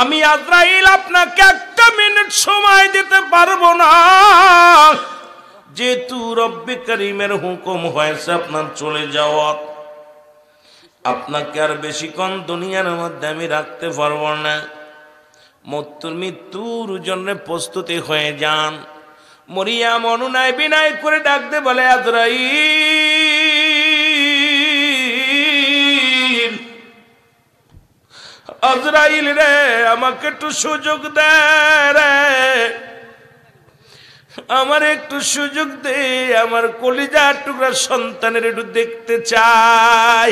আমি আজরাইল আপনাকে একটা মিনিট সময় দিতে পারবো না যেহেতু রব্বে করিমের হুকুম হয়েছে আপনার চলে যাওয়া আপনাকে আর বেশিক্ষণ দুনিয়ার মধ্যে আমি রাখতে পারবো না মৃত্যুর জন্য প্রস্তুতি হয়ে যান মরিয়ম অনুনয় বিনয় করে ডাকতে বলে আজরাইল আজরাইল রে আমাকে একটু সুযোগ দে রে আমার একটু সুযোগ দে আমার কলিজার টুকরা সন্তানের একটু দেখতে চাই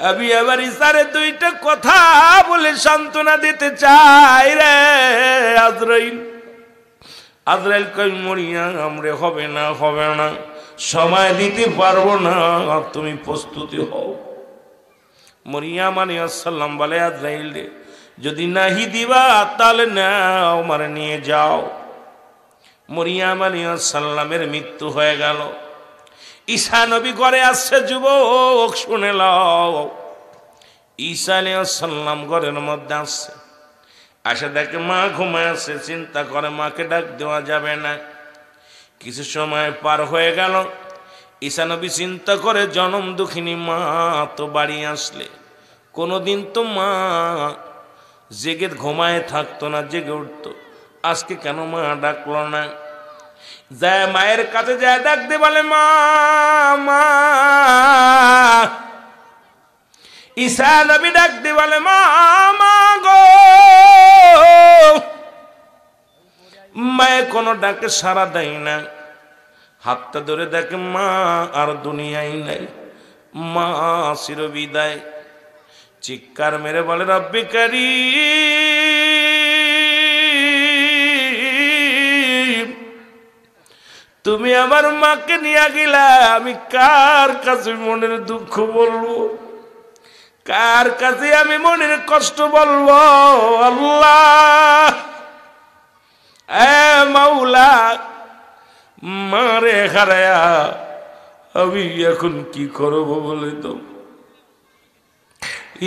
আমি আমার ইসারে দুইটা কথা বলে সান্ত্বনা দিতে চাই রে আজরাইল আজরাইল কই মরিয়ম রে হবে না সময় দিতে পারবো না, তুমি প্রস্তুতি হও। মরিয়ম আলাইহিস সালাম বলে আজরাইল রে, যদি নাহি দিবা তাহলে নাও, আমারে নিয়ে যাও। মরিয়ম আলাইহিস সালামের মৃত্যু হয়ে গেল। ঈসা নবী ঘরে আসছে, যুবক শুনে লও। ঈসা আলাইহিস সালাম ঘরের মধ্যে আসছে, আসে দেখে মা ঘুমায় আছে, চিন্তা করে মাকে ডাক দেওয়া যাবে না। কিছু সময় পার হয়ে গেল, ঈসা নবী চিন্তা করে জনম দুঃখিনী মা তো বাড়ি আসলে, কোনোদিন তো মা জেগে ঘুমায় থাকতো না, জেগে উঠতো, আজকে কেন মা ডাকলো না? যায় মায়ের কাছে যায়, ডাকতে বলে মা মা। ঈসা নবী ডাকতে বলে মা মা গো। মায়ে কোনো ডাকে সাড়া দেয় না, হাতটা ধরে দেখে মা আর দুনিয়ায় নাই, মা চিরবিদায়। চিৎকার মেরে বলে রব্বি কারীম, তুমি আমার মাকে নিয়ে গেলা, আমি কার কাছে মনের দুঃখ বলবো, কার কাছে আমি মনের কষ্ট বলবো? আল্লাহ এ মাওলা, মারে হারায়া আমি এখন কি করবো বলে তো?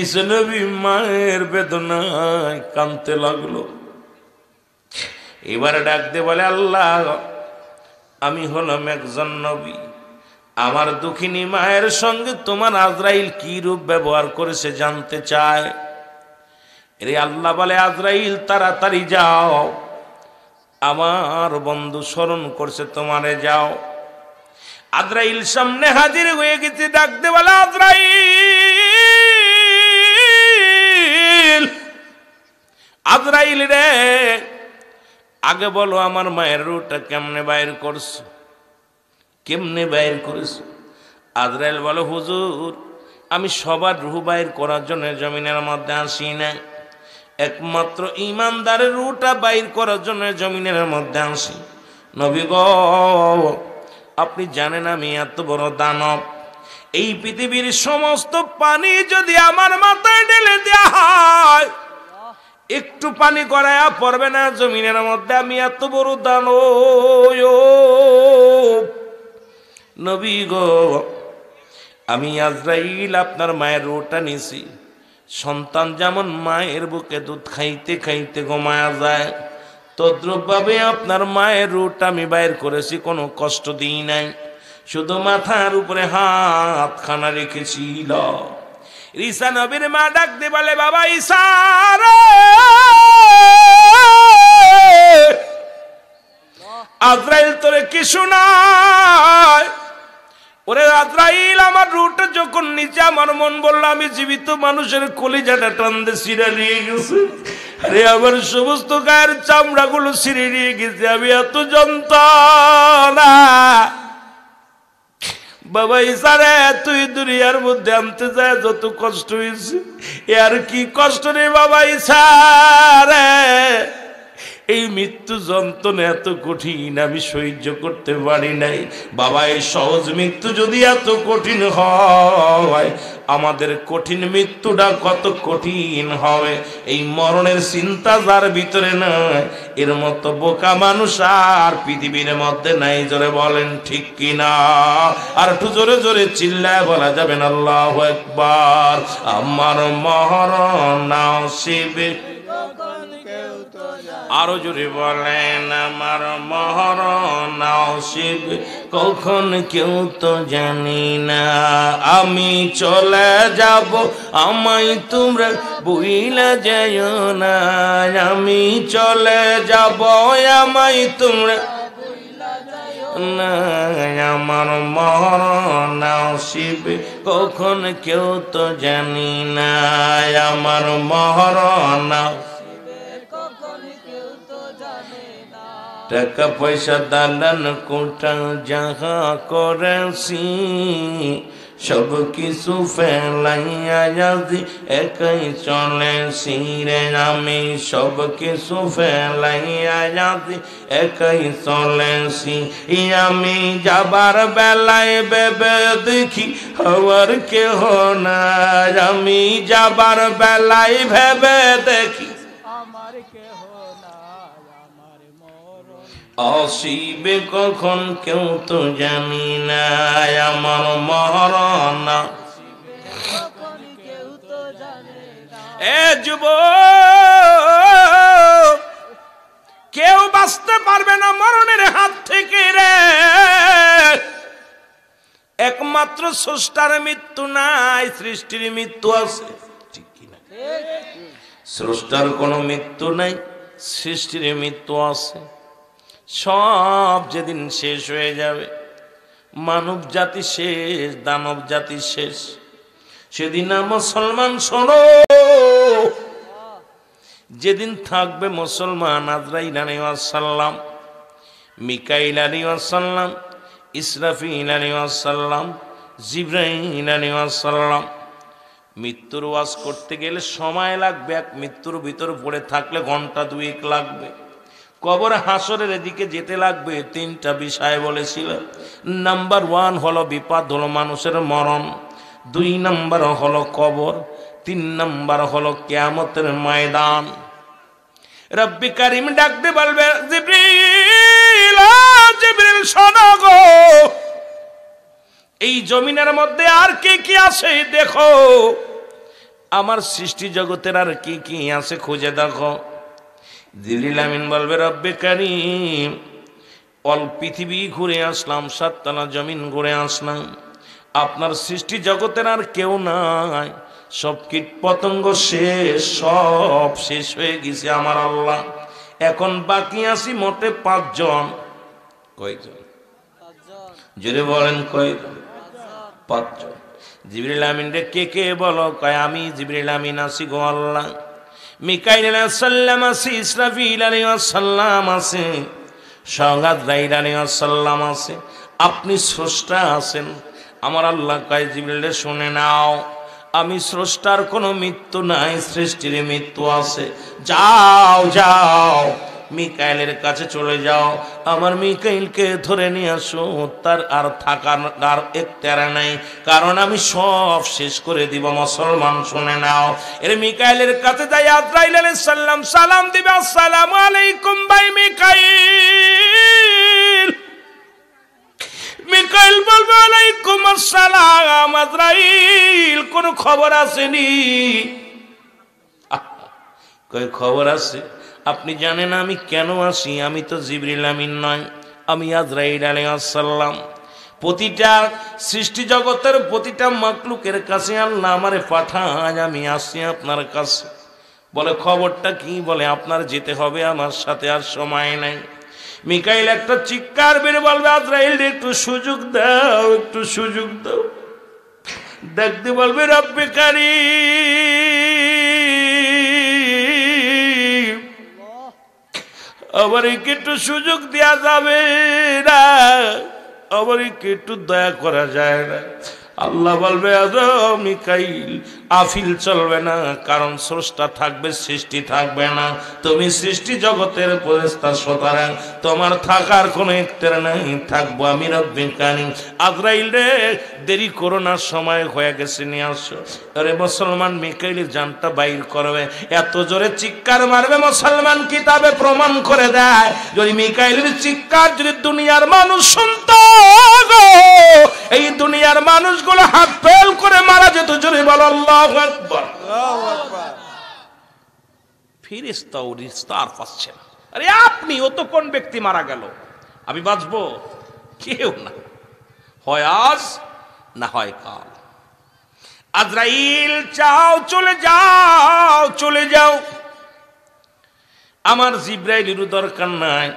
ঈসা নবী মায়ের বেদনায় কাঁদতে লাগলো। এবারে ডাক দিয়ে বলে আল্লাহ, আমি হলাম একজন নবী, আমার দুঃখিনী মায়ের সঙ্গে তোমার আজরাইল কি রূপ ব্যবহার করেছে জানতে চায়। রে আল্লাহ বলে আজরাইল তাড়াতাড়ি যাও, আমার বন্ধু স্মরণ করছে তোমারে, যাও। আজরাইল সামনে হাজির হয়ে গেছে, ডাকতে বলে আজরাইল, আজরাইল রে, আগে বলো আমার মায়ের রূহটা কেমনে বাইর করছো, কেমনে বাইর করেছো? আজরাইল বলো হুজুর, আমি সবার রূহ বাইর করার জন্য জমিনের মধ্যে আসি না, একমাত্র ঈমানদারের রূহটা বাইর করার জন্য জমিনের মধ্যে আসি। নবী গো, আপনি জানেন আমি এত বড় দানব, এই পৃথিবীর সমস্ত পানি যদি আমার মাথায় ঢেলে দেওয়া হয়, একটু পানি গড়ায়া পড়বে না জমিনের মধ্যে, আমি এত বড় দানব। নবী গো, আমি আজরাইল আপনার মায়ের রূহটা নিছি। সন্তান যেমন মায়ের বুকে দুধ খাইতে খাইতে ঘুমায়া যায়, তদ্রূপভাবে আপনার মায়ের রূহটা আমি বাইর করেছি, কোনো কষ্ট দিই নাই, শুধু মাথার উপরে হাত খানা রেখেছিল। ঈসা নবীর মা ডাক দিয়ে বলে বাবা ঈসা রে, আজরাইল তোরে কি শোনায়? ওরে আজরাইল, আমার রূহটা যখন নিচে, আমার মন বললো আমি জীবিত মানুষের কলিজাটা টান দিয়ে ছিঁড়ে নিয়ে গেছে, আরে আমার সমস্ত গায়ের চামড়া গুলো ছিঁড়ে নিয়ে গেছে, আমি এত যন্ত্রণা। বাবা ঈসা রে, তুই দুনিয়ার মধ্যে আনতে যায় যত কষ্ট হয়েছে, আর কি কষ্ট রে বাবা ঈসা রে, এই মৃত্যু যন্ত্রণা এত কঠিন আমি সহ্য করতে পারি নাই। বাবা এই সহজ মৃত্যু যদি এত কঠিন হয়, আমাদের কঠিন মৃত্যুটা কত কঠিন হবে। এই মরণের চিন্তা যার ভিতরে নাই, এর মতো বোকা মানুষ আর পৃথিবীর মধ্যে নাই। জোরে বলেন ঠিক কিনা? আর একটু জোরে জোরে চিল্লায় বলা যাবেন আল্লাহু আকবার। আমার মরণ নসিবে, আরো জোরে বলেন আমার মরণ নসিবে, কখন কেউ তো জানি না। আমি চলে যাব, আমায় তোমরা ভুইলা যাইও না। আমি চলে যাব, আমায় তোমরা না। আমার মরণ নসিবে, কখন কেউ তো জানি না। আমার মরণ টাকা পয়সা দালান কোটা যাহা করেছি, সব কিছু ফেলাইয়া যদি একাই চলেছি রে আমি, সব কিছু ফেলাইয়া যদি একাই চলেছি আমি। যাবার বেলায় ভেবে দেখি হওয়ার কেহ নাই, আমি যাবার বেলায় ভেবে দেখি আসিবে কখন কেউ তো জানি না, আমার মরণ। এ যুবক, কেউ বাঁচতে পারবে না মরণের হাত থেকে রে। একমাত্র স্রষ্টার মৃত্যু নাই, সৃষ্টির মৃত্যু আছে, ঠিক কিনা? স্রষ্টার কোনো মৃত্যু নাই, সৃষ্টির মৃত্যু আছে। সব যেদিন শেষ হয়ে যাবে, মানব জাতি শেষ, দানব জাতি শেষ, সেদিন মুসলমান শোনো, যেদিন থাকবে মুসলমান আজরাইল আলাইহিস সালাম, মিকাইল আলাইহিস সালাম, ইসরাফিল আলাইহিস সালাম, জিবরাইল আলাইহিস সালাম। মৃত্যুর ওয়াজ করতে গেলে সময় লাগবে, এক মৃত্যুর ভিতর পড়ে থাকলে ঘন্টা দুয়েক লাগবে। কবর হাসরের এদিকে যেতে লাগবে। তিনটা বিষয় বলেছিল। নাম্বার 1 হলো বিপদ, হলো মানুষের মরণ। 2 নাম্বার হলো কবর। 3 নাম্বার হলো কিয়ামতের ময়দান। রব্বি কারীম ডাকতে বলবে, জিবরিল, জিবরিল শোনো গো, এই জমিনের মধ্যে আর কি কি আছে দেখো, আমার সৃষ্টি জগতের আর কি কি আছে খুঁজে দেখো। জিবরিল আমিন বলবে, রব্বে কারীম, অল পৃথিবী ঘুরে আসলাম, 7 তলা জমিন ঘুরে আসলাম, আপনার সৃষ্টি জগতের আর কেউ নাই, সব কীট পতঙ্গ শেষ, সব শেষ হয়ে গেছে আমার আল্লাহ। এখন বাকি আছি মোটে 5 জন। কয়জন? জোরে বলেন কয়জন? 5 জন। জিবরিল আমিন রে কে কে বলো? কয় আমি জিবরিল আমিন আছি গো আল্লাহ। মিকাইল আলাইহিস সালাম আছে, ইসরাফিল আলাইহিস সালাম আছে, আজরাইল আলাইহিস সালাম আছে, আপনি স্রষ্টা আছেন। আমার আল্লাহ কয়, জিবরিল শুনে নাও, আমি স্রষ্টার কোনো মৃত্যু নাই, সৃষ্টির মৃত্যু আছে। যাও যাও মিকাইলের কাছে চলে যাও, আমার মিকাইলকে ধরে নিয়ে আসো, তার আর থাকার আর এখতিয়ার নাই, কারণ আমি সব শেষ করে দিব। মুসলমান শুনে নাও। এর মিকাইলের কাছে যাই আজরাইল আলাইহিস সালাম সালাম দিবে, আসসালামু আলাইকুম ভাই মিকাইল। মিকাইল বলবে, আলাইকুম আসসালাম আজরাইল, কোন খবর আসেনি? কই খবর আছে? আপনি জানেন আমি কেন আসি? আমি তো জিবরিল আমিন নয়, আমি আজরাইল আলাইহিস সালাম। প্রতিটা সৃষ্টি জগতের প্রতিটা মাখলুকের কাছে আল্লাহ আমারে পাঠায়, আমি আসি আপনার কাছে। বলে খবরটা কি? বলে আপনার যেতে হবে আমার সাথে, আর সময় নাই। মিকাইল একটা চিৎকার বের বলবে, আজরাইল একটু সুযোগ দাও, একটু সুযোগ দাও। দেখতে বলবে, রব্বে কারীম, আমার একটু সুযোগ দেয়া যাবে না, আমার একটু দয়া করা যায় না? আল্লাহ বলবে, মিকাইল আফিল চলবে না, কারণ স্রষ্টা থাকবে, সৃষ্টি থাকবে না। তুমি সৃষ্টি জগতের ফেরেশতা, সুতরাং তোমার থাকার কোনো এখতিয়ার নাই, থাকবো আমি রব্বুল কারীম। আজরাইল রে দেরি করো না, সময় হয়ে গেছে, নিয়ে আসো। আরে মুসলমান মিকাইলের জানটা বাইর করবে, এত জোরে চিৎকার মারবে, মুসলমান কিতাবে প্রমাণ করে দেয়, যদি মিকাইলের চিৎকার যদি দুনিয়ার মানুষ শুনতো, এই দুনিয়ার মানুষগুলো হাত ফেল করে মারা যেত। জোরে বলো আল্লাহু আকবার। ফেরেশতাও নিস্তার পাচ্ছে না। আরে আপনি, ও তো কোন ব্যক্তি মারা গেল, আমি বাঁচবো? কেউ না, হয় আজ না হয় কাল। আজরাইল চাও চলে যাও, চলে যাও, আমার জিবরাইলের দরকার নাই।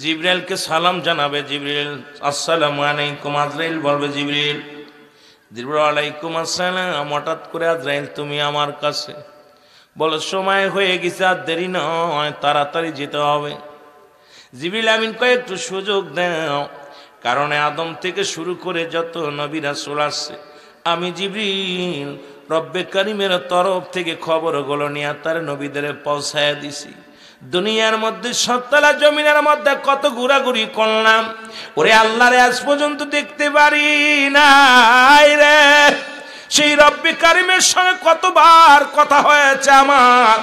জিবরাইলকে সালাম জানাবে, জিবরিল আসসালামু আলাইকুম। আজরাইল বলবে, জিবরিল। জিবরিল আলাইকুম আসসালাম। হঠাৎ করে আজরাইল তুমি আমার কাছে? বলো সময় হয়ে গেছে, আর দেরি নয়, তাড়াতাড়ি যেতে হবে। জিবরিল আমিন কয়, একটু সুযোগ দাও, কারণ আদম থেকে শুরু করে যত নবী রাসূল আসছে, আমি জিবরিল রব্বে কারিমের তরফ থেকে খবরগুলো নিয়ে তার নবীদের পৌঁছায় দিছি। দুনিয়ার মধ্যে সত্তলা জমিনের মধ্যে কত ঘোরাঘুরি করলাম, ওরে আল্লাহরে আজ পর্যন্ত দেখতে পারি নাই রে। সেই রব্বে কারিমের সঙ্গে কতবার কথা হয়েছে আমার,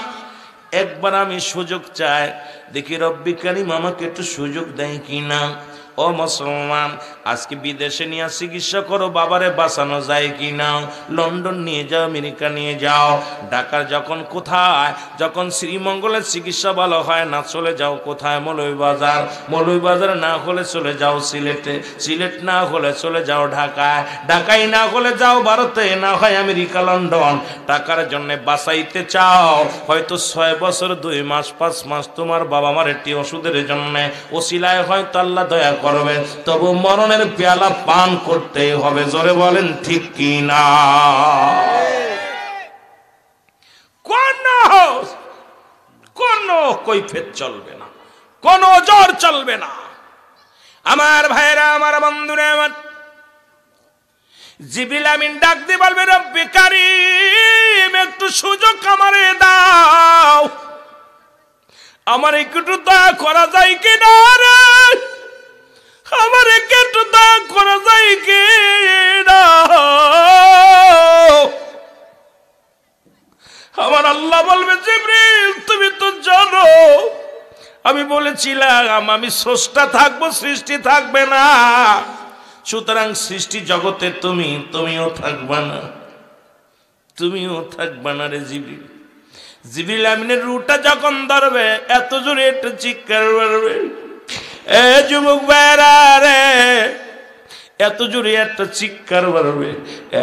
একবার আমি সুযোগ চাই, দেখি রব্বে কারিম আমাকে একটু সুযোগ দেয় কিনা। ও মুসলমান, আজকে বিদেশে নিয়ে চিকিৎসা করো, বাবারে বাঁচানো যায় কিনা। লন্ডন নিয়ে যাও, আমেরিকা নিয়ে যাও, ঢাকার যখন কোথায় যখন শ্রীমঙ্গলের চিকিৎসা ভালো হয় না, চলে যাও কোথায়? মৌলভীবাজার। মৌলভীবাজার না হলে চলে যাও সিলেটে, সিলেট না হলে চলে যাও ঢাকায়, ঢাকায় না হলে যাও ভারতে, না হয় আমেরিকা, লন্ডন। টাকার জন্য বাঁচাইতে চাও, হয়তো 6 বছর 2 মাস 5 মাস তোমার বাবা মার একটি ওষুধের জন্য ওসিলায় হয়তো আল্লাহ দয়া করবে, তবু মরণের পেয়ালা পান করতে হবে। জোরে বলেন ঠিক কি না? কোন কৈফিয়ত চলবে না, কোন জ্বর চলবে না। আমার ভাইরা, আমার বন্ধুরা, আমার জিবরিল আমিন ডাক দিয়ে বলবে, রব্বে কারিম একটু সুযোগ আমারে দাও, আমার একটু দয়া করা যায় কি না রে, আমার একটু দয়া করা যায় কি না। আমার আল্লাহ বলবে, জিবরিল তুমি তো জানো আমি বলেছিলাম আমি স্রষ্টা থাকবো, সৃষ্টি থাকবে না, সুতরাং সৃষ্টি জগতে তুমিও থাকবা না, তুমিও থাকবা না রে জিবরিল। জিবরিল আমিনের রুটা যখন ধরবে, এত জোরে একটা চিৎকার মারবে, এ যুবক ভাইরা রে, এত জোরে একটা চিৎকার মারবে,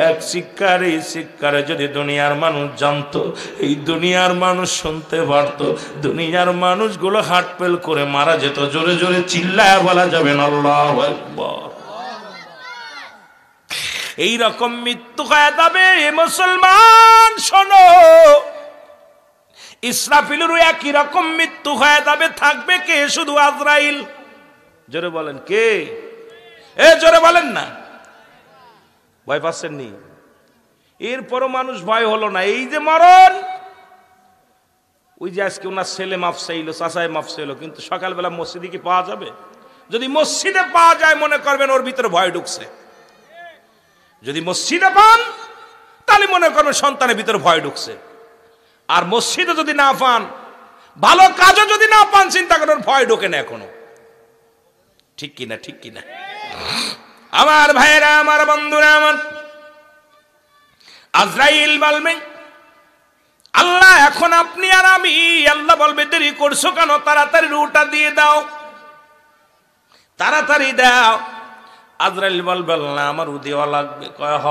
এক চিৎকার, এই চিৎকারে যদি দুনিয়ার মানুষ জানতো, এই দুনিয়ার মানুষ শুনতে পারতো, দুনিয়ার মানুষগুলো হার্ট ফেল করে মারা যেত। জোরে জোরে চিল্লায় বলা যাবে না আল্লাহু আকবার। এই রকম মৃত্যু হয়ে যাবে মুসলমান, শোনো, ইসরাফিলেরও একই রকম মৃত্যু হয়ে যাবে। থাকবে কে? শুধু আজরাইল। জোরে বলেন কে? জোরে বলেন না, ভয় পাচ্ছেন নি? এরপরও মানুষ ভয় হলো না। এই যে মরণ, ওই যে আজকে ওনার ছেলে মাফ চাইলো, চাচায় মাফ চাইলো, কিন্তু সকালবেলা মসজিদে কি পাওয়া যাবে? যদি মসজিদে পাওয়া যায়, মনে করবেন ওর ভিতরে ভয় ঢুকছে। যদি মসজিদে পান, তাহলে মনে করবেন সন্তানের ভিতরে ভয় ঢুকছে। আর মসজিদে যদি না পান, ভালো কাজও যদি না পান, চিন্তা করেন ভয় ঢোকে না এখনো। ঠিক কিনা? ঠিক কিনা? আমার ভাইয়েরা, আমার বন্ধুরা, আমার আজরাইল বলবে, আল্লাহ এখন আপনি আর আমি। আল্লাহ বলবে, দেরি করছো কেন? তাড়াতাড়ি রুটা দিয়ে দাও, তাড়াতাড়ি দাও। আজরাইল বলবে, আল্লাহ আমার দেওয়া লাগবে। কয় হ,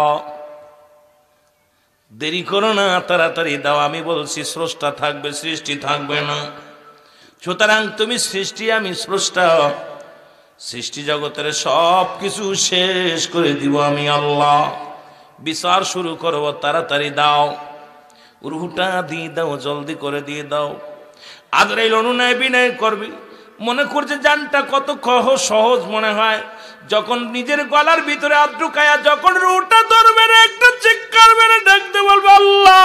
দেরি করো না, তাড়াতাড়ি দাও। আমি বলছি স্রষ্টা থাকবে, সৃষ্টি থাকবে না। সুতরাং তুমি সৃষ্টি, আমি স্রষ্টা, সৃষ্টি জগতের সব কিছু শেষ করে দিব আমি আল্লাহ। বিচার শুরু করব, তাড়াতাড়ি দাও, রুহটা দিয়ে দাও, জলদি করে দিয়ে দাও। আজরাইল অনুনয় বিনয় করবি, মনে করছে জানটা কত সহজ মনে হয়। যখন নিজের গলার ভিতরে হাত ঢুকায়া যখন রুহটা ধরবে, একটা চিৎকার মেরে ডাকতে বলবে, আল্লাহ,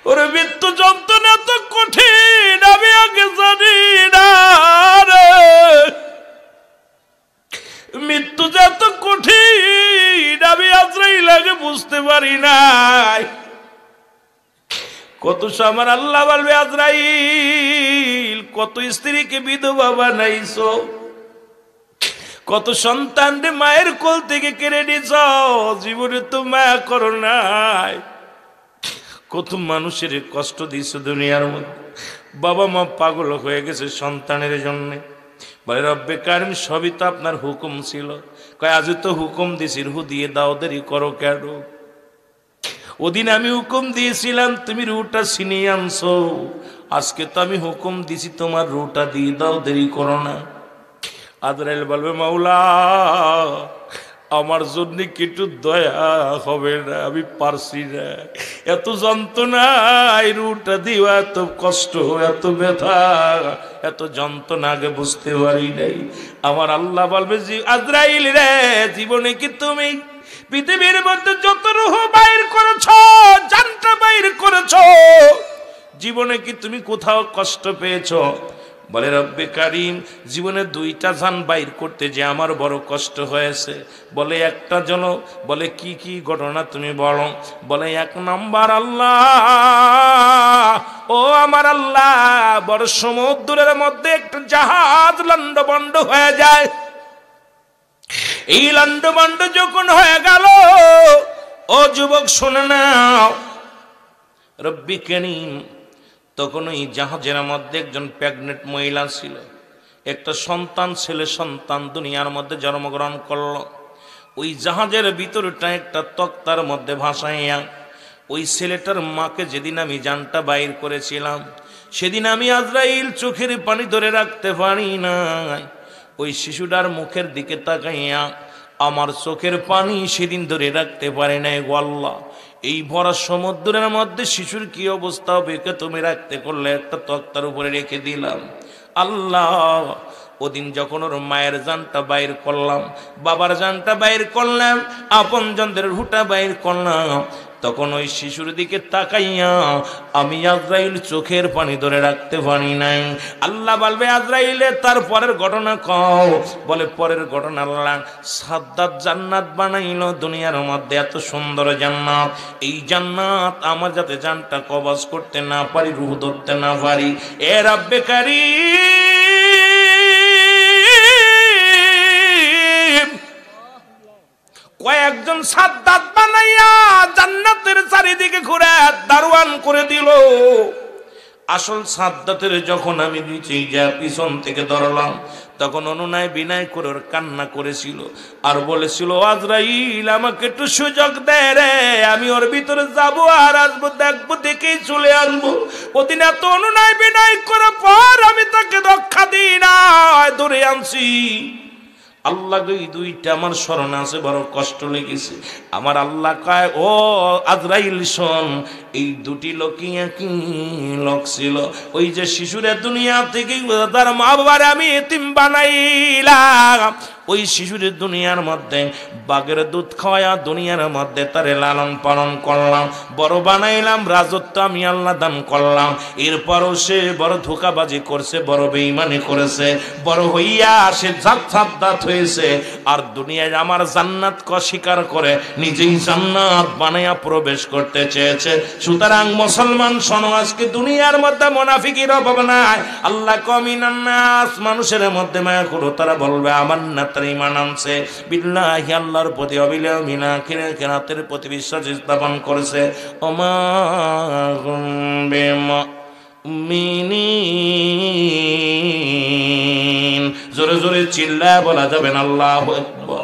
ওরে মৃত্যু যন্ত্রণা এত কঠিন আমি আগে জানি না রে, মৃত্যু যে এত কঠিন আমি আজরাইল আগে বুঝতে পারি নাই। কত আমার আল্লাহ বলবে, আজরাইল কত স্ত্রীকে বিধবা বানাইছো, কত সন্তান মায়ের কোল থেকে কেড়ে নিছ, জীবনে তো মায়া করো নাই, কত মানুষের কষ্ট দিয়েছ দুনিয়ার মধ্যে। বাবা মা পাগল হয়ে গেছে সন্তানের জন্য। বলে, রব্বে কারিম সবই তো আপনার হুকুম ছিল। কয়, আজ তো হুকুম দিছি, রুহ দিয়ে দাও, দেরি করো কেন? ওদিন আমি হুকুম দিয়েছিলাম, তুমি রুহটা ছিনিয়ে আনছো, আজকে তো আমি হুকুম দিছি, তোমার রুহটা দিয়ে দাও, দেরি করো না। আজরাইল বলবে, মাওলা আমার জন্য কিছু দয়া হবে না? আমি পারছি না, এত যন্ত্রণায় রুটা দিবা, এত কষ্ট, এত ব্যথা, এত যন্ত্রণা আগে বুঝতে পারি নাই। আমার আল্লাহ বলবে, আজরাইল রে, জীবনে কি তুমি পৃথিবীর মধ্যে যত রূহ বাইর করেছ, জানটা বাইর করেছ, জীবনে কি তুমি কোথাও কষ্ট পেয়েছ? বলে, রব্বে কারিম, জীবনে 2টা জান বাইর করতে যে আমার বড় কষ্ট হয়েছে। বলে, একটা জন। বলে, কি কি ঘটনা তুমি বলো? বলে, 1 নাম্বার, আল্লাহ, ও আমার আল্লাহ, বড় সমুদ্রের মধ্যে একটা জাহাজ লন্ডভন্ড হয়ে যায়। এই লন্ডভন্ড যখন হয়ে গেল, ও যুবক শুনে নাও, রব্বে কারিম, তখন ওই জাহাজের মধ্যে একজন প্রেগনেন্ট মহিলা ছিল, একটা সন্তান, ছেলে সন্তান দুনিয়ার মধ্যে জন্মগ্রহণ করল। ওই জাহাজের ভিতরটা একটা তক্তার মধ্যে ভাসাইয়া ওই ছেলেটার মাকে যেদিন আমি জানটা বাইর করেছিলাম, সেদিন আমি আজরাইল চোখের পানি ধরে রাখতে পারি নাই। ওই শিশুটার মুখের দিকে তাকাইয়া আমার চোখের পানি সেদিন ধরে রাখতে পারি নাই। গো আল্লাহ, এই ভরা সমুদ্রের মধ্যে শিশুর কি অবস্থা হবে, কে তুমি রাখতে করলে একটা তক্তার উপরে রেখে দিলাম। আল্লাহ, ওদিন যখন ওর মায়ের জানটা বাইর করলাম, বাবার জানটা বাইর করলাম, আপন জনদের হুটা বাইর করলাম, তখন ওই শিশুর দিকে তাকাইয়া আমি আজরাইল চোখের পানি ধরে রাখতে পারি নাই। আল্লাহ বলবে, আজরাইলে তার পরের ঘটনা কও। বলে, পরের ঘটনা, আল্লাহ সাদ্দাত জান্নাত বানাইল দুনিয়ার মধ্যে, এত সুন্দর জান্নাত। এই জান্নাত আমার যাতে জানটা কবজ করতে না পারি, রূহ ধরতে না পারি। এ রব্বে কারীম, কয়েকজন সাদ্দাত বানাইয়া জান্নাতের চারিদিকে ঘুরে দারওয়ান করে দিল। আসল সাদ্দাতের যখন আমি নিচে যা পিছন থেকে ধরলাম, তখন অনুনয় বিনয় করে ওর কান্না করেছিল আর বলেছিল, আজরাইল আমাকে একটু সুযোগ দে রে, আমি ওর ভিতরে যাবো আর আসবো, দেখবো, দেখেই চলে আসবো। ওদিন এত অনুনয় বিনয় করার পর আমি তাকে রক্ষা দিই না, ধরে আনছি। আল্লাহ, এই 2টা আমার স্মরণ আছে, বড় কষ্ট লেগেছে। আমার আল্লাহ কয়, ও আজরাইল শোন, এই 2টি লোকই একই লোক ছিল। ওই যে শিশুরে দুনিয়া থেকে তার মা বাবার আমি এতিম বানাইলাম, ওই শিশুরের দুনিয়ার মধ্যে বাঘের দুধ খাওয়া দুনিয়ার মধ্যে তারে লালন পালন করলাম, বড় বানাইলাম, রাজত্ব আমি আল্লাহ দান করলাম। এরপরও সে বড় ধোঁকাবাজি করছে, বড় বেঈমানি করেছে, বড় হইয়া সে জাত হয়েছে, আর দুনিয়ায় আমার জান্নাত অস্বীকার করে নিজেই জান্নাত বানাইয়া প্রবেশ করতে চেয়েছে। সুতরাং মুসলমান শোনো, আজকে দুনিয়ার মধ্যে মুনাফিকের অভাব নাই। আল্লাহ কমিনান নাস, মানুষের মধ্যে মায়া করো, তারা বলবে আমার না ইমান আনছে, বিল্লাহি আল্লাহর প্রতি, অবিলম্ব মিনা কিরাতের প্রতি বিশ্বাস স্থাপন করেছে। ওমা মুমিনিন, জোরে জোরে চিল্লায় বলা যাবে না আল্লাহু আকবার।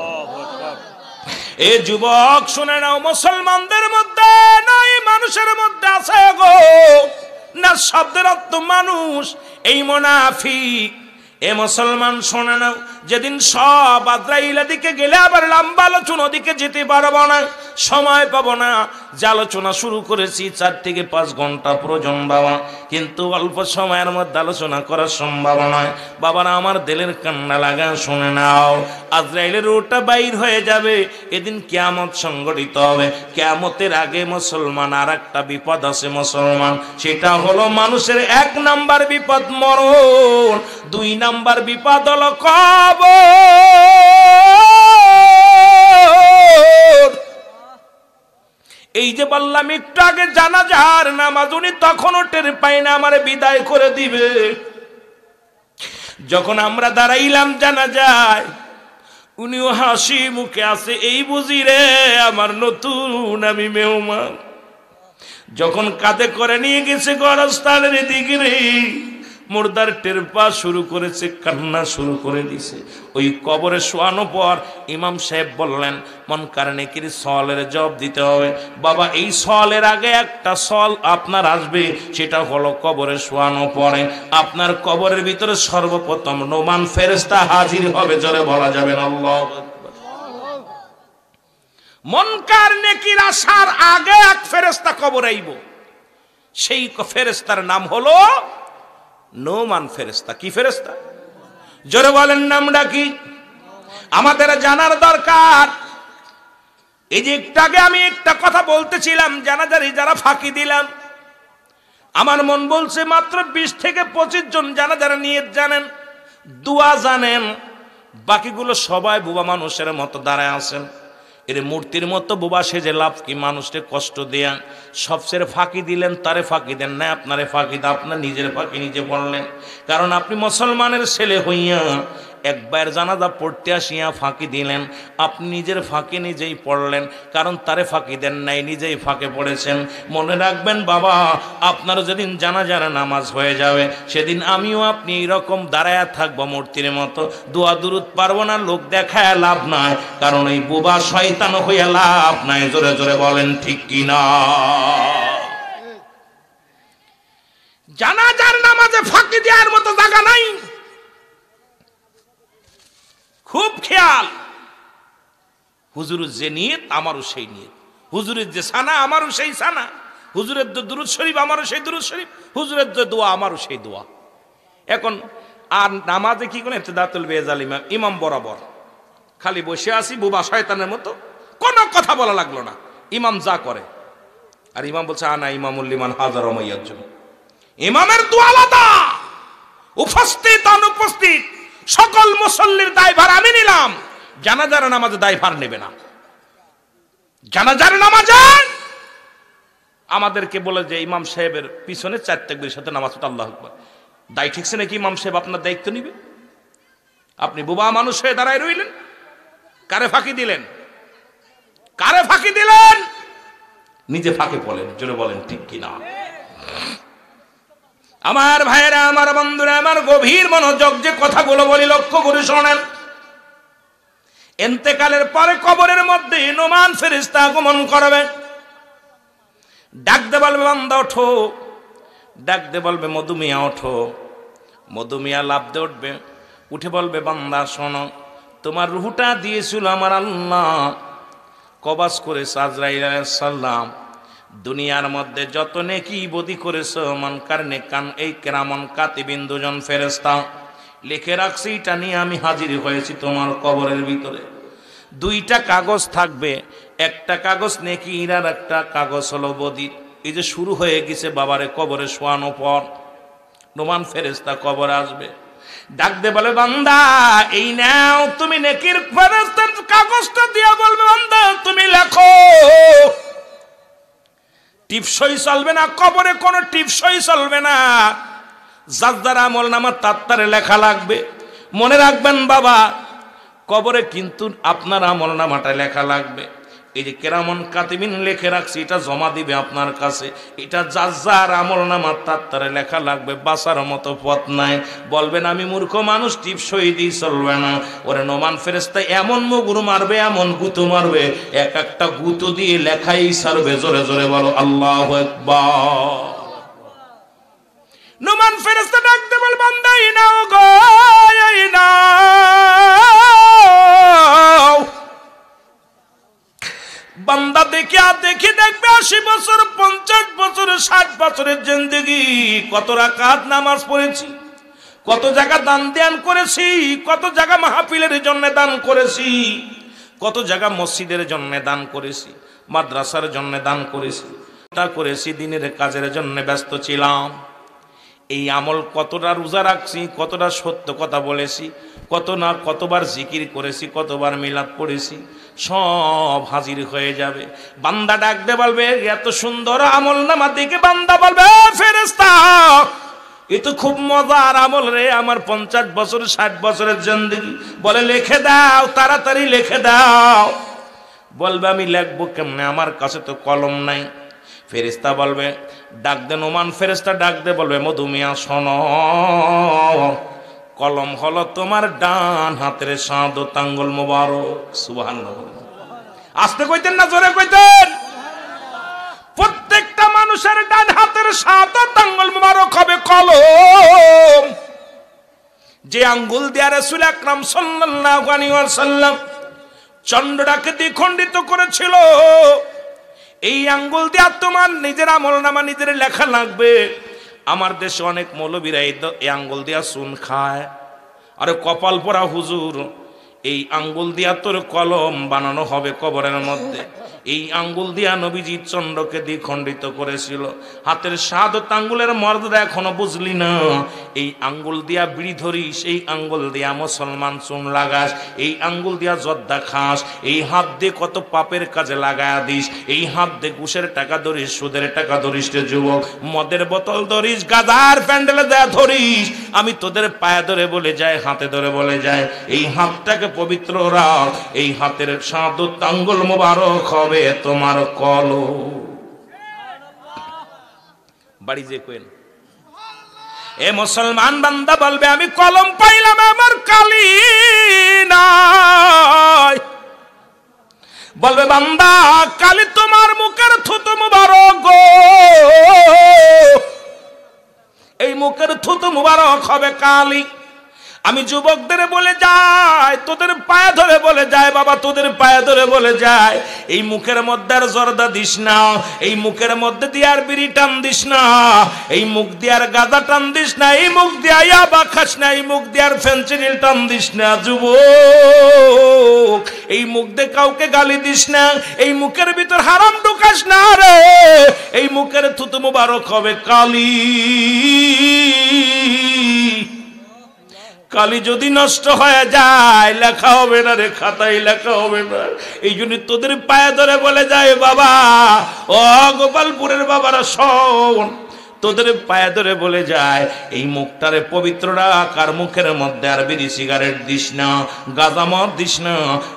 এ যুবক শুনে নাও, মুসলমানদের মধ্যে নাই, মানুষের মধ্যে আছে গো না শব্দের অর্থ মানুষ, এই মুনাফিক। এ মুসলমান শোনে নাও, যেদিন সব আজরাইলের দিকে গেলে আবার লম্বা আলোচনা ওদিকে যেতে পারবো না, সময় পাবো না। যে আলোচনা শুরু করেছি 4 থেকে 5 ঘন্টা প্রয়োজন বাবা, কিন্তু অল্প সময়ের মধ্যে আলোচনা করা সম্ভব নয়। বাবারা আমার দিলের কান্না লাগা, শুনে নাও, আজরাইলের রূহটা বাইর হয়ে যাবে, এদিন কিয়ামত সংঘটিত হবে। কিয়ামতের আগে মুসলমান আর একটা বিপদ আছে মুসলমান, সেটা হলো মানুষের 1 নাম্বার বিপদ মরণ, 2 নাম্বার বিপদ হলো কবর। এই যে বললাম একটু আগে জানাজার নামাজ, উনি তখনও টের পাই না আমারে বিদায় করে দিবে। যখন আমরা দাঁড়াইলাম জানাজায়, উনিও হাসি মুখে আছে, এই বুঝি রে আমার নতুন আমি মেহমান। যখন কাঁধে করে নিয়ে গেছে গরস্থানের দিকে রে, মুর্দার টের পা শুরু করেছে, কান্না শুরু করে দিছে। ওই কবরে শোয়ানো পর ইমাম সাহেব বললেন, মুনকার নেকির সওয়ালের জবাব দিতে হবে। বাবা, এই সওয়ালের আগে একটা সওয়াল আপনার আসবে, সেটা হলো কবরে শোয়ানো পরে আপনার কবরের ভিতরে সর্বপ্রথম নোমান ফেরেশতা হাজির হবে, জোরে বলা যাবে না আল্লাহু আকবার। মুনকার নেকির আসার আগে এক ফেরেশতা কবরে আইব, সেই ফেরেশতার নাম হলো নোমান ফেরেশতা। কি ফেরেশতা? জোরে বলেন নামটা কি? আমাদের জানার দরকার। এই যে একটু আগে আমি একটা কথা বলতেছিলাম, জানাজারি যারা ফাঁকি দিলাম, আমার মন বলছে মাত্র 20 থেকে 25 জন জানাজারা নিয়ত জানেন, দোয়া জানেন, বাকিগুলো সবাই বোবা মানুষের মতো দাঁড়ায় আছেন। এর মূর্তির মতো বোবা সেজে লাভ কি? মানুষকে কষ্ট দেয়া। সবচেয়ে ফাঁকি দিলেন, তারে ফাঁকি দেন না, আপনারে ফাঁকি দেন, আপনার নিজের ফাঁকি নিজে পড়লেন। কারণ আপনি মুসলমানের ছেলে হইয়া একবার জানাজা পড়তে আসিয়া ফাঁকি দিলেন, আপনি নিজের ফাঁকি নিজেই পড়লেন, কারণ তারে ফাঁকি দেন নাই, নিজেই ফাঁকে পড়েছেন। মনে রাখবেন বাবা, আপনার যেদিন জানাজার নামাজ হয়ে যাবে, সেদিন আমিও আপনি এইরকম দাঁড়ায়া থাকবো মূর্তির মতো, দোয়া দুরুদ পারবো না, লোক দেখায় লাভ নাই, কারণ এই বোবা শয়তান হইয়া লাভ নাই। জোরে জোরে বলেন ঠিক কিনা? জানাজার নামাজে ফাঁকি দেওয়ার মতো জায়গা নাই। খুব খেয়াল। হুজুরের যে নিয়ত আমারও সেই নিয়ত, হুজুরের যে সানা আমারও সেই সানা, হুজুরের যে দুরূদ শরীফ আমারও সেই দুরূদ শরীফ, হুজুরের যে দোয়া আমারও সেই দোয়া। এখন আর নামাজে কি করে ইবতিদাতুল বেজাল ইমাম বরাবর খালি বসে আসি বোবা শয়তানের মতো, কোনো কথা বলা লাগলো না, ইমাম যা করে। আর ইমাম বলছে আনা ইমামুল লিমান হাজার ওমাইয়াজ্জুম। ইমামের দোয়া আলাদা, উপস্থিত অনুপস্থিত সকল মুসল্লির দায়ভার আমি নিলাম, জানাজার নামাজে দায়ভার নেবে না। জানাজার নামাজে আমাদেরকে বলে যে ইমাম সাহেবের পিছনে 4 তাকবীরের সাথে নামাজ পড়তে আল্লাহু আকবার। দায় ঠিকছে নাকি ইমাম সাহেব আপনার দায়িত্ব নিবে? আপনি বোবা মানুষ হয়ে দাঁড়ায় রইলেন, কারে ফাঁকি দিলেন? কারে ফাঁকি দিলেন? নিজে ফাঁকে পড়লেন। জোরে বলেন ঠিক কিনা? আমার ভাইয়েরা, আমার বন্ধুরা, আমার গভীর মনোযোগ যে কথাগুলো বলি লক্ষ্য করে শোনেন। ইন্তেকালের পরে কবরের মধ্যে নোমান ফেরেশতা আগমন করবে, ডাকতে বলবে বান্দা ওঠো, ডাকতে বলবে মধুমিয়া ওঠো, মধুমিয়া লাফতে উঠবে, উঠে বলবে বান্দা শোনো, তোমার রুহটা দিয়েছিল আমার আল্লাহ, কবাজ করেছে আজরাইল আলাইহিস সালাম, দুনিয়ার মধ্যে যত নেকি বদি করেছ মানকার নেকান এই কেরামন কাতিবিন দুজন ফেরেশতা লিখে রাখছি, এটা নিয়ে আমি হাজির হয়েছি তোমার কবরের ভিতরে। 2টা কাগজ থাকবে, একটা কাগজ নেকির আর একটা কাগজ হলো বদি। এই যে শুরু হয়ে গেছে বাবারে কবরে শোয়ানো পর, নোমান ফেরেশতা কবরে আসবে, ডাক দে বলে বান্দা এই নাও তুমি নেকির ফেরেশতার কাগজটা দিয়া বলবে বান্দা তুমি লেখো। টিপসই চলবে না কবরে, কোনো টিপসই চলবে না, যার যার আমল নামা তাত্তারে লেখা লাগবে। মনে রাখবেন বাবা, কবরে কিন্তু আপনার আমল নামাটা লেখা লাগবে। এই যে কেরামন কাতিবিন লিখে রাখছি, এটা জমা দিবে আপনার কাছে, এটা যার যার আমল নামা তাত্তারে লেখা লাগবে, বাঁচার মতো পথ নাই। বলবেন আমি মূর্খ মানুষ, টিপসই দিয়ে চলবে না। ওরে নোমান ফেরেশতা এমন মুগুর মারবে, এমন গুঁতো মারবে, এক একটা গুঁতো দিয়ে লেখাই সারবে। জোরে জোরে বলো আল্লাহু আকবার। নোমান ফেরেশতা ডাকতে বল বান্দা এই নাও গো, এই নাও। বান্দা দেখে আর দেখে দেখবে 80 বছর, 50 বছর, 60 বছরের জিন্দেগি, কত রাকাত নামাজ পড়েছি, কত জায়গা দান ধ্যান করেছি, কত জায়গা মাহফিলের জন্য দান করেছি, কত জায়গা মসজিদের জন্য দান করেছি, মাদ্রাসার জন্য দান করেছি, তা করেছি, দিনের কাজের জন্য ব্যস্ত ছিলাম। এই আমল কতটা রোজা রাখছি, কতটা সত্য কথা বলেছি, কতবার জিকির করেছি, কতবার মিলাদ পড়েছি, সব হাজির হয়ে যাবে। বান্দা ডাকতে বলবে এত সুন্দর আমল নামা দেখে বান্দা বলবে ফেরেশতা এ তো খুব মজার আমল রে, আমার 50 বছর 60 বছরের জিন্দেগি। বলে লিখে দাও, তাড়াতাড়ি লিখে দাও। বলবে আমি লিখবো কেমনে, আমার কাছে তো কলম নাই। ফেরেশতা বলবে ডাক দে, নোমান ফেরেশতা ডাক দে বলবে মধুমিয়া শোনো, কলম হলো তোমার ডান হাতের শাহাদাত আঙ্গুল মোবারক। সুবহানাল্লাহ। আস্তে কইতেন না জোরে কইতেন? প্রত্যেকটা মানুষের ডান হাতের শাহাদাত আঙ্গুল মোবারক হবে কলম। যে আঙ্গুল দিয়া রাসূল আকরাম সাল্লাল্লাহু আলাইহি ওয়াসাল্লাম চন্দ্রটাকে দ্বিখণ্ডিত করেছিল। এই আঙ্গুল দিয়ে তোমার নিজের আমলনামা নিজের লেখা লাগবে। আমার দেশে অনেক মৌলবীরা এই আঙ্গুল দিয়া চুন খায়। আরে কপাল পরা হুজুর, এই আঙ্গুল দিয়া তোর কলম বানানো হবে কবরের মধ্যে। এই আঙ্গুল দিয়া নবীজি চন্দ্রকে দ্বিখণ্ডিত করেছিল। হাতের শাহাদত আঙ্গুলের মর্যাদা এখনো বুঝলি না? এই আঙ্গুল দিয়া বিড়ি ধরিস, এই আঙ্গুল দিয়া মুসলমান চুন লাগাস, এই আঙ্গুল দিয়া জর্দা খাস, এই হাত দিয়ে কত পাপের কাজে লাগায়া দিস, এই হাত দিয়ে ঘুষের টাকা ধরিস, সুদের টাকা ধরিস রে যুবক, মদের বোতল ধরিস, গাদার প্যান্ডেলে দেয়া ধরিস। আমি তোদের পায়ে ধরে বলে যাই, হাতে ধরে বলে যাই, এই হাতটাকে পবিত্র রাখ। এই হাতের শাহাদত আঙ্গুল মোবারক হবে তোমার কলম। বাড়ি যে কোয়েন এ মুসলমান বান্দা বলবে আমি কলম পাইলাম, আমার কালি নাই। বলবে বান্দা কালি তোমার মুখের থুতু মুবারক গো, এই মুখের থুতু মুবারক হবে কালি। আমি যুবকদের বলে যাই, তোদের পায়ে ধরে বলে যায়, বাবা তোদের পায়ে ধরে বলে যায়, এই মুখের মধ্যে আর জর্দা দিস না, এই মুখের মধ্যে দিয়ে আর বিড়ি টান দিস না, এই মুখ দিয়ে আর গাঁজা টান দিস না, এই মুখ দিয়ে ইয়াবা খাস না, এই মুখ দিয়ে আর ফেন্সিডিল টান দিস না। যুবক এই মুখ দিয়ে কাউকে গালি দিস না, এই মুখের ভিতর হারাম ঢুকাস না রে, এই মুখের থুতু মুবারক হবে কালি। কালি যদি নষ্ট হয়ে যায় লেখা হবে না রে, খাতায় লেখা হবে না। এই জন্য তোদের পায়ে ধরে বলে যায় বাবা, ও গোপালপুরের বাবারা শোন, তোদের পায়ে ধরে বলে যায় এই মুখটারে পবিত্র রাখ, আর মুখের মধ্যে আর বিড়ি সিগারেট দিস না, গাঁজা মদ দিস না,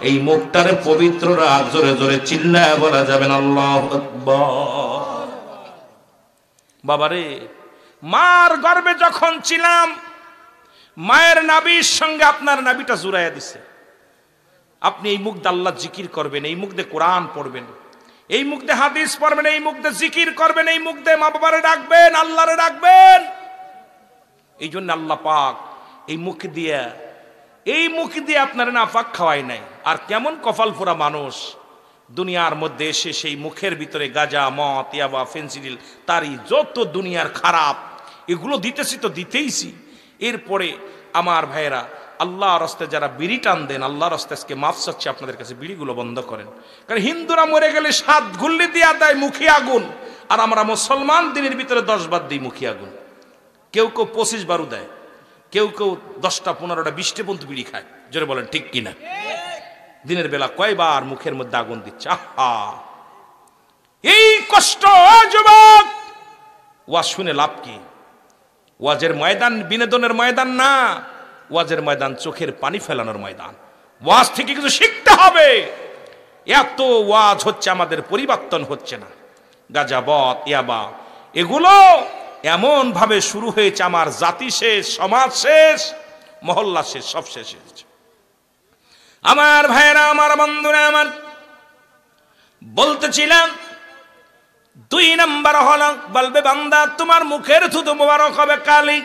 এই মুখটারে পবিত্র রাখ। জোরে জোরে চিল্লায় বলা যাবে না আল্লাহু আকবার। বাবারে মার গর্ভে যখন ছিলাম, মায়ের নাভির সঙ্গে আপনার নাভিটা জুড়াইয়া দিছে। আপনি এই মুখ দিয়ে আল্লাহ জিকির করবেন, এই মুখ দিয়ে কোরআন পড়বেন, এই মুখ দিয়ে হাদিস পড়বেন, এই মুখ দিয়ে জিকির করবেন, এই মুখ দিয়ে মা বাবারে ডাকবেন, আল্লাহরে ডাকবেন। এই জন্য আল্লাহ পাক এই মুখ দিয়ে আপনার নাফাক খাওয়াই নাই। আর কেমন কপাল পোড়া মানুষ দুনিয়ার মধ্যে এসে সেই মুখের ভিতরে গাঁজা, মদ, ইয়াবা, ফেন্সিডিল, তারই যত দুনিয়ার খারাপ এগুলো দিতেছি তো দিতেইছি। এরপরে আমার ভাইয়েরা আল্লাহর রাস্তায় যারা বিড়ি টান দেন, আল্লাহর রাস্তায় আজকে মাফ চাচ্ছি আপনাদের কাছে, বিড়িগুলো বন্ধ করেন। কারণ হিন্দুরা মরে গেলে 7 গুল্লি দিয়া দেয় মুখে আগুন, আর আমরা মুসলমান দিনের ভিতরে 10 বার দিই মুখে আগুন। কেউ কেউ 25 বারও দেয়, কেউ কেউ 10টা 15টা 20টা পর্যন্ত বিড়ি খায়। জোরে বলেন ঠিক কিনা? দিনের বেলা কয়বার মুখের মধ্যে আগুন দিচ্ছে। আহা এই কষ্ট যুবক, ওয়াজ শুনে লাভ কি? ওয়াজের ময়দান বিনোদনের ময়দান না, ওয়াজের ময়দান চোখের পানি ফেলানোর ময়দান। ওয়াজ থেকে কিছু শিখতে হবে। এত ওয়াজ হচ্ছে, আমাদের পরিবর্তন হচ্ছে না। গাঁজাবত, ইয়াবা এগুলো এমন ভাবে শুরু হয়েছে, আমার জাতি শেষ, সমাজ শেষ, মহল্লা শেষ, সব শেষ হয়েছে। আমার ভাইরা, আমার বন্ধুরা, আমার বলতেছিলাম 2 নাম্বার হলো বলবে বান্দা তোমার মুখের থুতু মোবারক হবে কালি।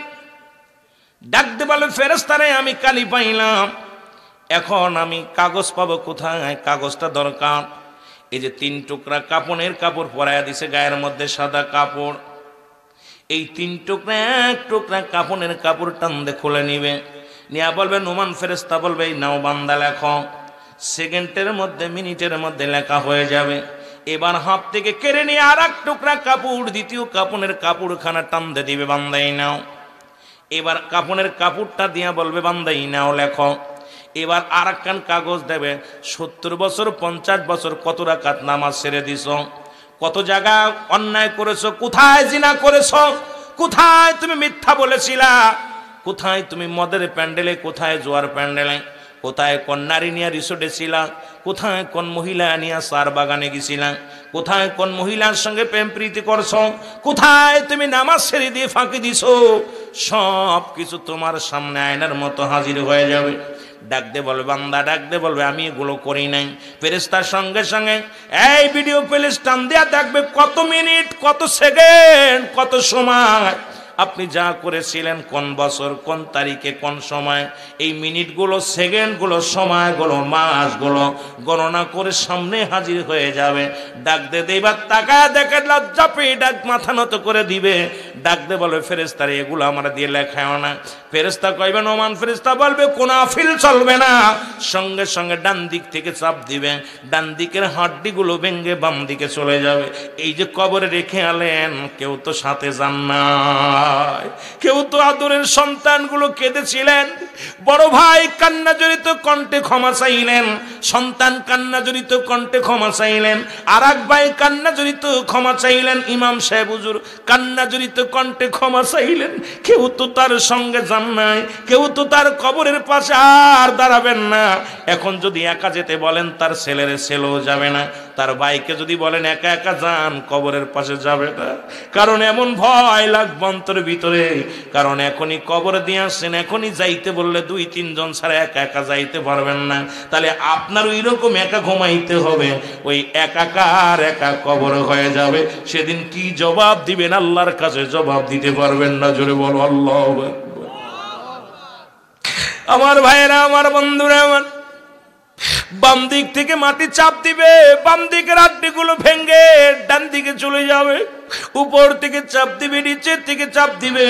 ডাকতে বলবে ফেরেশতারে আমি কালি পাইলাম, এখন আমি কাগজ পাবো কোথায়? কাগজটা দরকার। এই যে 3 টুকরা কাপড়ের কাপড় পরাইয়া দিছে গায়ের মধ্যে, সাদা কাপড়। এই 3 টুকরা 1 টুকরা কাপড়ের কাপড় টান দিয়ে খুলে নিবে, নিয়া বলবে নোমান ফেরেশতা বলবে এই নাও বান্দা লেখো। সেকেন্ডের মধ্যে, মিনিটের মধ্যে লেখা হয়ে যাবে। এবার হাত থেকে কেড়ে নিয়ে আর 1 টুকরা কাপড়, দ্বিতীয় কাপড়ের কাপড়খানা টান দিয়ে দিবে, বান্দাই নাও। এবার কাপড়ের কাপড়টা দিয়া বলবে বান্দাই নাও লেখো। এবার আর একখান কাগজ দেবে, 70 বছর 50 বছর কত রাকাত নামাজ ছেড়ে দিছ, কত জায়গা অন্যায় করেছো, কোথায় জিনা করেছো, কোথায় তুমি মিথ্যা বলেছিলা, কোথায় তুমি মদের প্যান্ডেলে, কোথায় জোয়ার প্যান্ডেলে, কোথায় কোন নারী নিয়ে রিসোর্টে ছিলা, কোথায় কোন মহিলা নিয়ে সার বাগানে গেছিলা, কোথায় কোন মহিলার সঙ্গে প্রেম প্রীতি করছো, কোথায় তুমি নামাজ ছেড়ে দিয়ে ফাঁকি দিছো, সব কিছু তোমার সামনে আয়নার মতো হাজির হয়ে যাবে। ডাকতে বলবে বান্দা, ডাকতে বলবে আমি এগুলো করি নাই। ফেরেশতার সঙ্গে সঙ্গে এই ভিডিও প্লে টান দেয়া দেখবে কত মিনিট, কত সেকেন্ড, কত সময় আপনি যা করেছিলেন কোন বছর কোন তারিখে কোন সময়, এই মিনিটগুলো সেকেন্ডগুলো সময়গুলো মাসগুলো গণনা করে সামনে হাজির হয়ে যাবে। ডাক দে এবার তাকায় দেখে লজ্জা পেয়ে ডাক মাথা নত করে দিবে। ডাক দে বলবে ফেরেশতারে এগুলো আমরা দিয়ে লেখাও না। ফেরেশতা কইবেন ওমান, ফেরেশতা বলবে কোন আফিল চলবে না, সঙ্গে সঙ্গে ডান দিক থেকে চাপ দিবে, ডান দিকের হাড্ডিগুলো ভেঙে বাম দিকে চলে যাবে। এই যে কবরে রেখে আলেন, কেউ তো সাথে যান নাই, কেউ তো আদরের সন্তানগুলো কেঁদেছিলেন, বড় ভাই কান্না জড়িত কণ্ঠে ক্ষমা চাইলেন, সন্তান কান্না জড়িত কণ্ঠে ক্ষমা চাইলেন, আর এক ভাই কান্না জড়িত ক্ষমা চাইলেন, ইমাম সাহেব হুজুর কান্না জড়িত কণ্ঠে ক্ষমা চাইলেন। কেউ তো তার সঙ্গে যান নাই, কেউ তো তার কবরের পাশে আর দাঁড়াবেন না। এখন যদি একা যেতে বলেন তার ছেলেও যাবে না, তার ভাইকে যদি বলেন একা একা যান কবরের পাশে যাবে না। কারণ এমন ভয় লাগবে অন্তরের ভিতরে, কারণ এখনই কবর দিয়ে আসছেন, এখনই যাইতে বললে 2-3 জন ছাড়া একা একা যাইতে পারবেন না। তাহলে আপনার ওই রকম একা ঘুমাইতে হবে, ওই একাকার একা কবর হয়ে যাবে। সেদিন কি জবাব দিবেন আল্লাহর কাছে জবাব দিতে পারবেন না। জোরে বলো আল্লাহু আকবার। আমার ভাইয়েরা, আমার বন্ধুরা, আমার বাম দিক থেকে মাটি চাপ দিবে, বাম দিকের হাড্ডিগুলো ভেঙে ডান দিকে চলে যাবে। উপর থেকে চাপ দিবে, নিচের থেকে চাপ দিবে।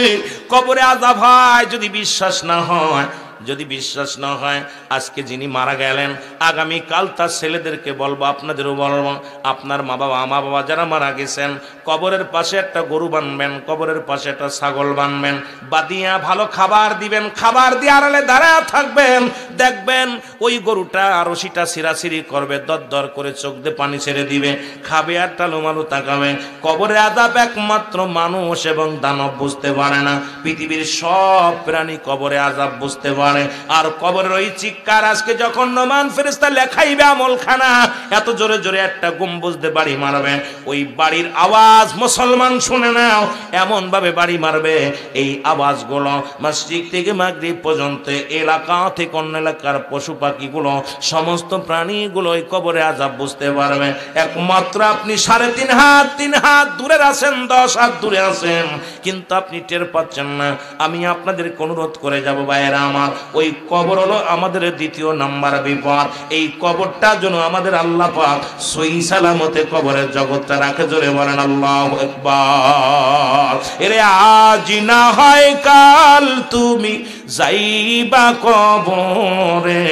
কবরে আযাব হয়। যদি বিশ্বাস না হয়, যদি বিশ্বাস না হয়, আজকে যিনি মারা গেলেন আগামীকাল তার ছেলেদেরকে বলবো, আপনাদেরও বলবো, আপনার মা বাবা যারা মারা গেছেন কবরের পাশে একটা গরু বানবেন, কবরের পাশে একটা ছাগল বানবেন, বাদিয়া ভালো খাবার দিবেন, খাবার দিয়ে আড়ালে দাঁড়ায় থাকবেন। দেখবেন ওই গরুটা রশিটা ছিঁড়াছিঁড়ি করবে, দর করে চোখ দিয়ে পানি ছেড়ে দিবে, খাবে আর টালুমালু তাকাবে। কবরে আযাব একমাত্র মানুষ এবং দানব বুঝতে পারে না, পৃথিবীর সব প্রাণী কবরে আযাব বুঝতে পারে। আর কবরের ওই চিৎকার আজকে যখন নমান ফেরেশতা লেখাইবে আমলখানা, এত জোরে জোরে একটা গম্বুজ দিয়ে বাড়ি মারবে, ওই বাড়ির আওয়াজ মুসলমান শুনে নাও, এমন ভাবে বাড়ি মারবে এই আওয়াজগুলো মসজিদ থেকে মাগরিব পর্যন্ত এলাকা থেকে অন্য এলাকার পশু পাখিগুলো সমস্ত প্রাণীগুলো ওই কবরে আযাব বুঝতে পারবে। একমাত্র আপনি 3.5 হাত দূরে আছেন, 10 হাত দূরে আছেন, কিন্তু আপনি টের পাচ্ছেন না। আমি আপনাদের অনুরোধ করে যাব ভাইয়েরা আমার, ওই কবর হলো আমাদের দ্বিতীয় নাম্বার বিপদ। এই কবরটা যেন আমাদের আল্লাহ পাক সহি সালামতে কবরের জগৎটা রাখে। জোরে বলেন আল্লাহু আকবার। এরে আজ না হয় কাল তুমি যাইবা কবরে,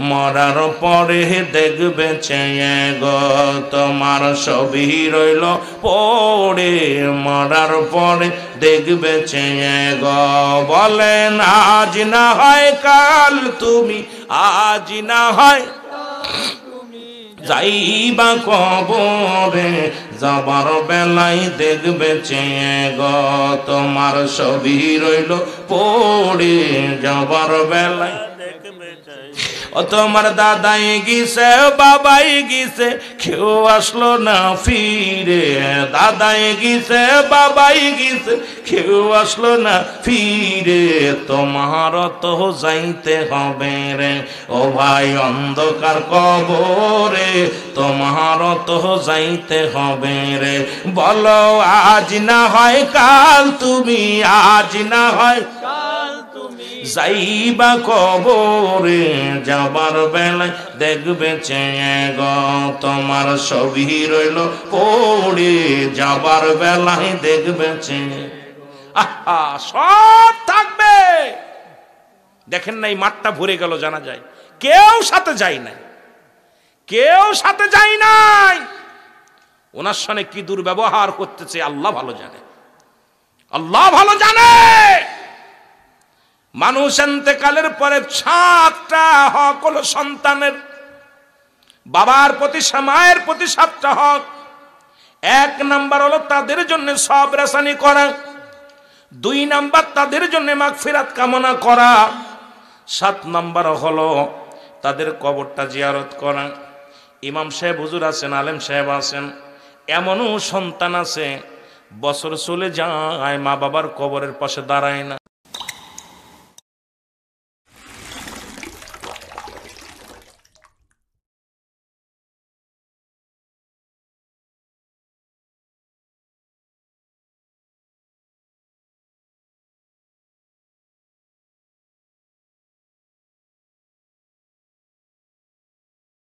মরার পরে দেখবে চেয়ে গো তোমার ছবি রইল পড়ে, মরার পরে দেখবে চেয়ে গো। বলেন আজ না হয় কাল তুমি, আজ না হয় যাইবা কবরে, যাবার বেলায় দেখবে চেয়ে গো তোমার ছবি রইল পড়ে, যাবার বেলায় ও তোমার দাদাই গিয়েছে বাবাই গিয়েছে কেউ আসলো না ফিরে, দাদাই গিয়েছে বাবাই গিয়েছে কেউ আসলো না ফিরে, তোমার তো যাইতে হবে রে ও ভাই অন্ধকার কবরে, তোমার তো যাইতে হবে রে। বলো আজ না হয় কাল তুমি, আজ না হয় যাইবা কবরে, যাবার বেলায় দেখবে চেয়ে গো তোমার ছবি রইল পড়ে, যাবার বেলায় দেখবে চেয়ে। আহা, সব থাকবে। দেখেন নাই মাঠটা ভরে গেল, জানা যায় কেউ সাথে যায় নাই, কেউ সাথে যায় নাই। ওনার সঙ্গে কি দুর্ব্যবহার করতেছে আল্লাহ ভালো জানে, আল্লাহ ভালো জানে। মানুষ ইন্তেকালের পরে 7টা হক হলো সন্তানের, বাবার প্রতি মায়ের প্রতি 7টা হক। 1 নাম্বার হলো তাদের জন্য সবর আসানি করা, 2 নাম্বার তাদের জন্য মাগফিরাত কামনা করা, 7 নাম্বার হলো তাদের কবরটা জিয়ারত করা। ইমাম সাহেব হুজুর আছেন, আলেম সাহেব আছেন, এমনও সন্তান আছে বছর চলে যায় মা বাবার কবরের পাশে দাঁড়ায় না।